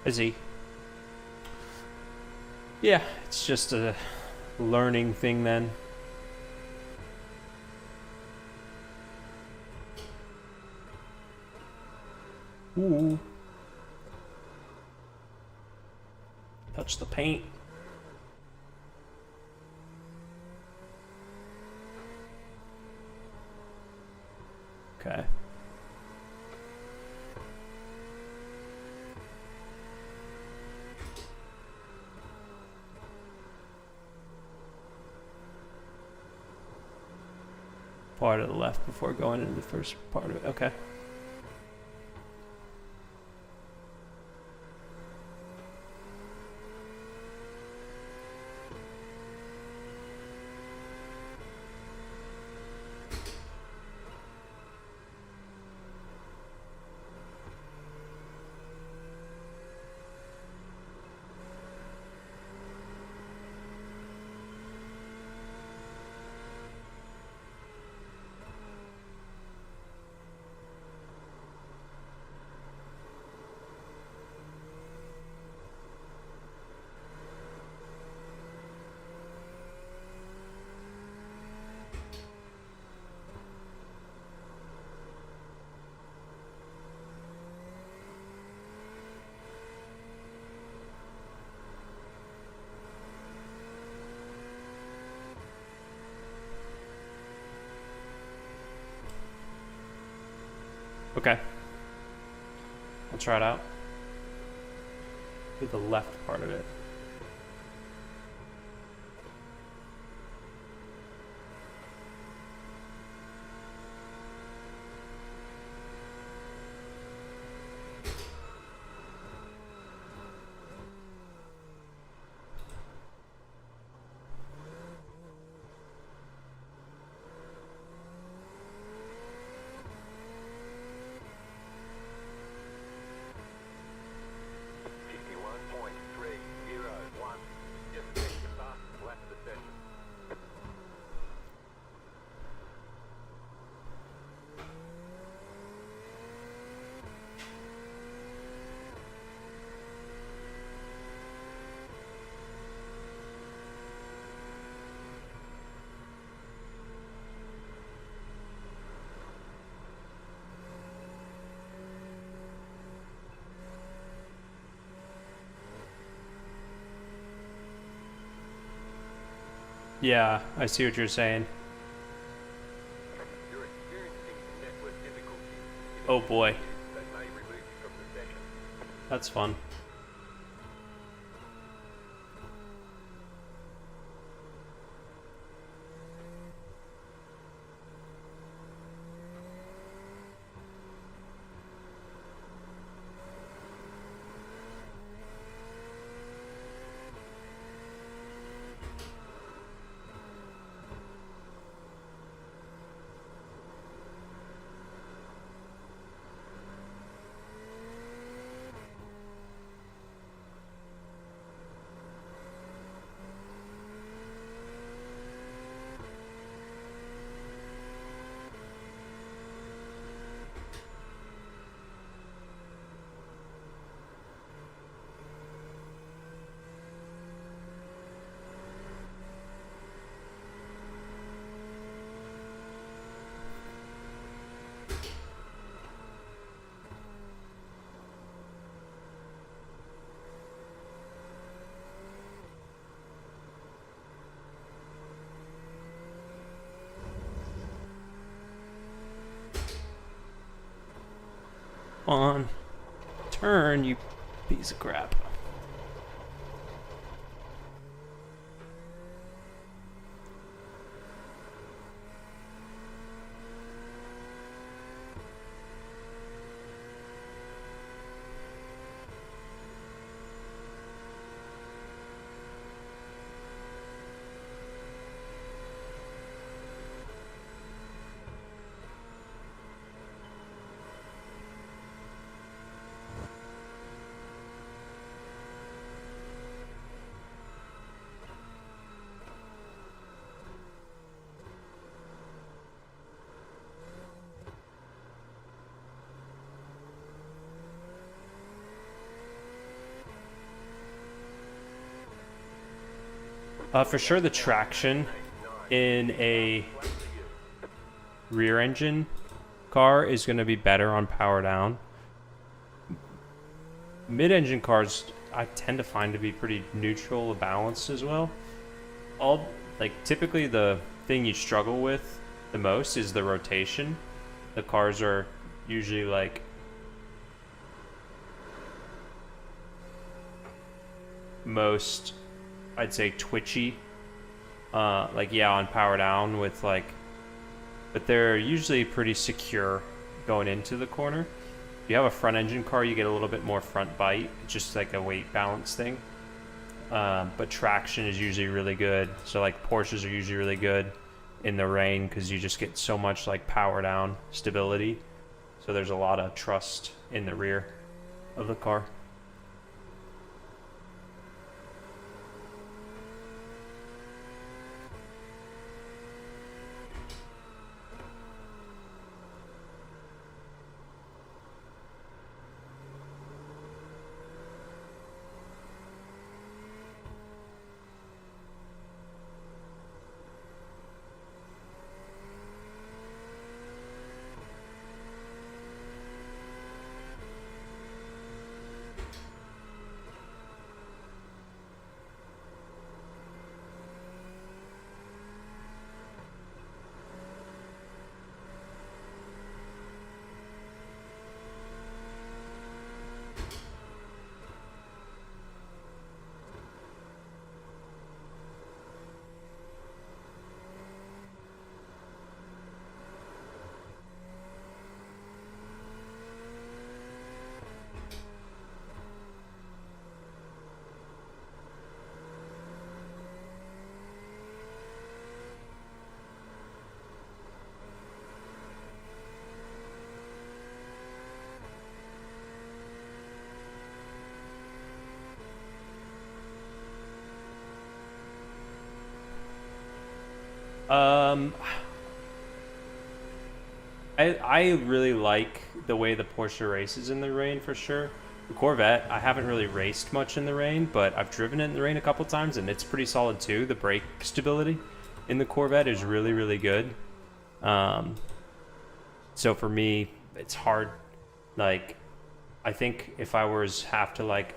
Is he? Yeah, it's just a learning thing then. Ooh. Touch the paint. Okay. Part of the left before going into the first part of it. Okay. Okay. I'll try it out. Do the left part of it. Yeah, I see what you're saying. You're experiencing network difficulties. Oh boy, That may remove you from the session. that's fun. Come on. Turn, you piece of crap. For sure, the traction in a rear engine car is going to be better on power down. Mid-engine cars, I tend to find to be pretty neutral, balanced as well. Typically the thing you struggle with the most is the rotation. The cars are usually like most, I'd say, twitchy. On power down with but they're usually pretty secure going into the corner. If you have a front engine car, you get a little bit more front bite. It's just like a weight balance thing. But traction is usually really good. So like Porsches are usually really good in the rain because you just get so much like power down stability. So there's a lot of trust in the rear of the car. I really like the way the Porsche races in the rain for sure. The Corvette, I haven't really raced much in the rain, but I've driven it in the rain a couple times and it's pretty solid too. The brake stability in the Corvette is really, really good. So for me, it's hard. Like, I think if I was have to like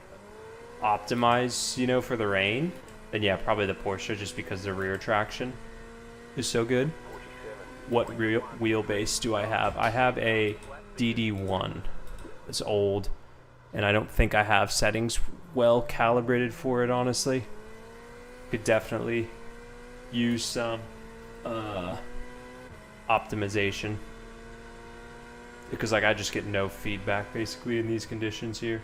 optimize, for the rain, then yeah, probably the Porsche just because the rear traction is so good. What wheelbase do I have? I have a DD1. It's old, and I don't think I have settings well calibrated for it, honestly. Could definitely use some optimization. Because I just get no feedback basically in these conditions here.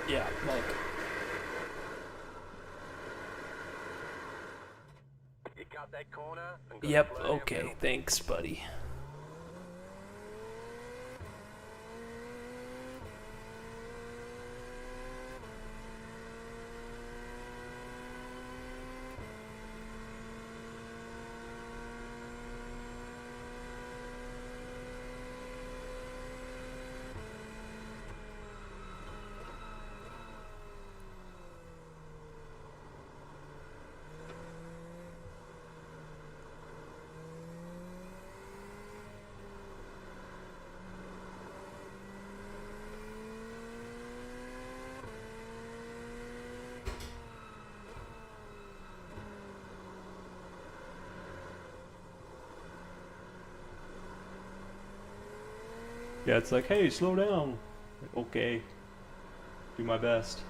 Yeah, that corner and Yep, okay, thanks, buddy. Yeah, it's like, hey, slow down. Like, okay, do my best.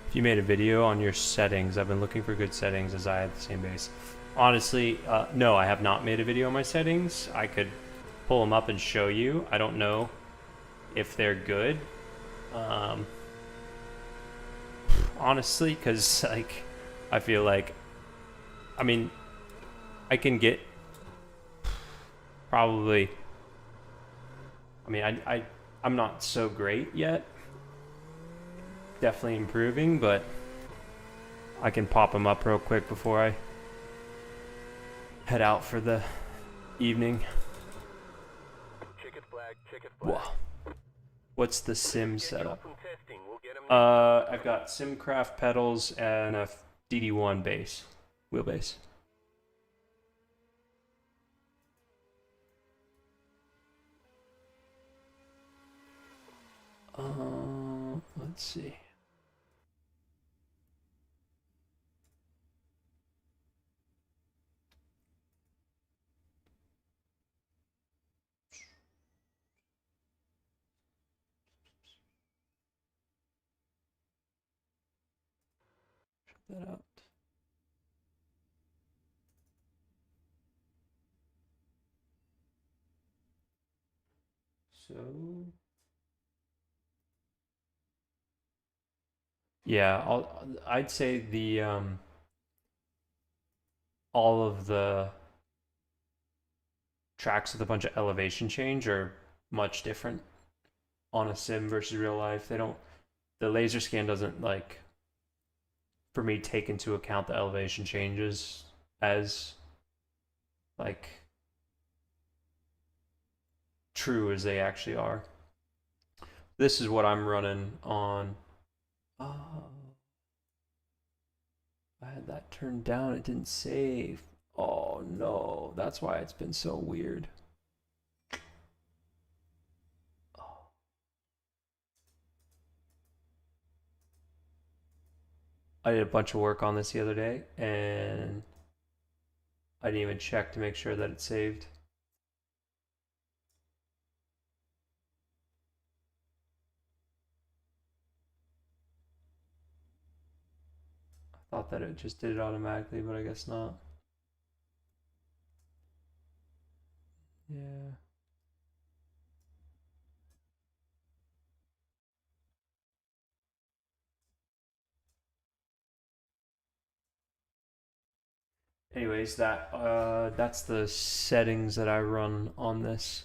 If you made a video on your settings, I've been looking for good settings as I have the same base. Honestly, no, I have not made a video on my settings. I could pull them up and show you. I don't know if they're good. Honestly, because like, I feel like, I mean, I can get probably, I mean, I'm not so great yet. Definitely improving, but I can pop them up real quick before I head out for the evening. Check it flag, check it flag. Wow. What's the sim setup? Some testing. We'll get 'em. I've got Simcraft pedals and a DD1 bass, wheelbase. Let's see. Check that out. So, yeah, I'd say the all of the tracks with a bunch of elevation change are much different on a sim versus real life. They don't, the laser scan doesn't like, for me, take into account the elevation changes as like true as they actually are. This is what I'm running on. Oh, I had that turned down. It didn't save. Oh no, that's why it's been so weird. Oh. I did a bunch of work on this the other day, and I didn't even check to make sure that it saved. I thought that it just did it automatically, but I guess not. Yeah. Anyways, that's the settings that I run on this.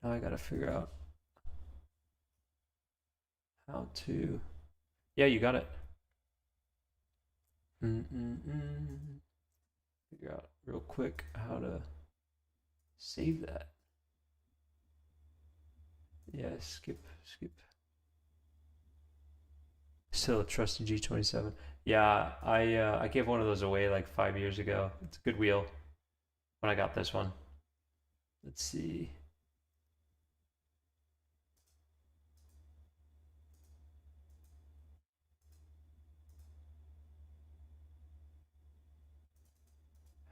Now I gotta figure out how to. Yeah, you got it. Figure out real quick how to save that. Yeah, skip. Still a trusted G27. Yeah, I gave one of those away like 5 years ago. It's a good wheel when I got this one. Let's see.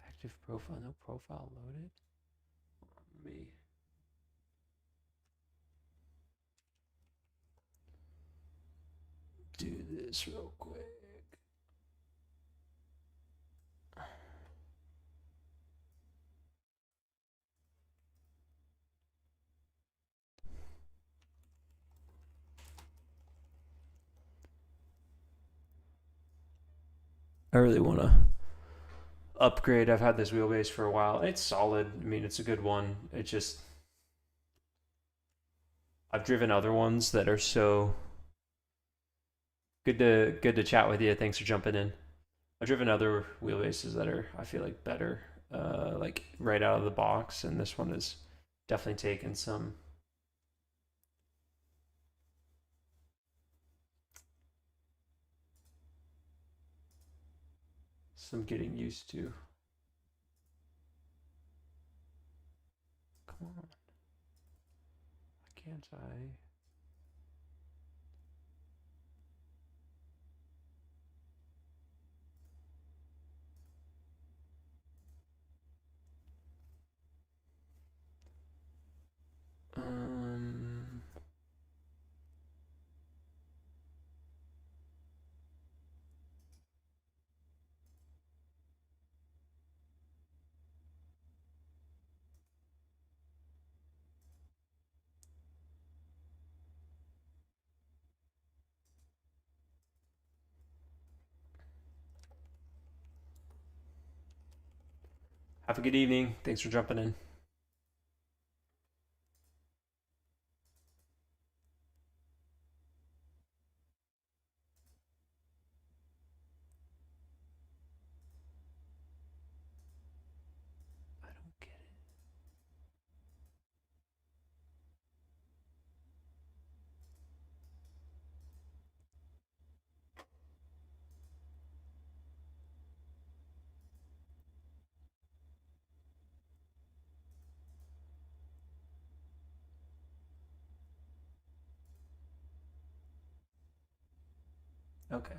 Active profile, no profile loaded. Let me. Do this real quick. I really want to upgrade. I've had this wheelbase for a while. It's solid. I mean, it's a good one. It just, I've driven other ones that are so good to chat with you. Thanks for jumping in. I've driven other wheelbases that are, I feel like, better, like right out of the box, and this one is definitely taken some getting used to. Come on. Why can't I? Have a good evening. Thanks for jumping in. I don't get it. Okay.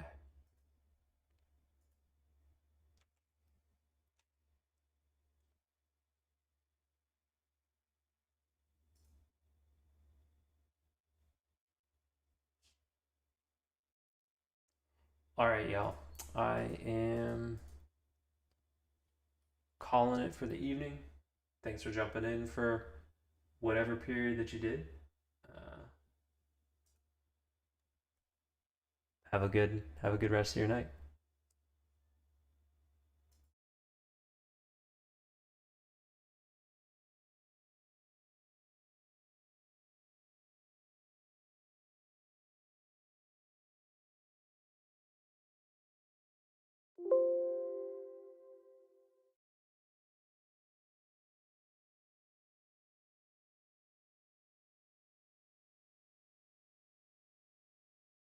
All right, y'all. I am calling it for the evening. Thanks for jumping in for whatever period that you did. Have a good rest of your night.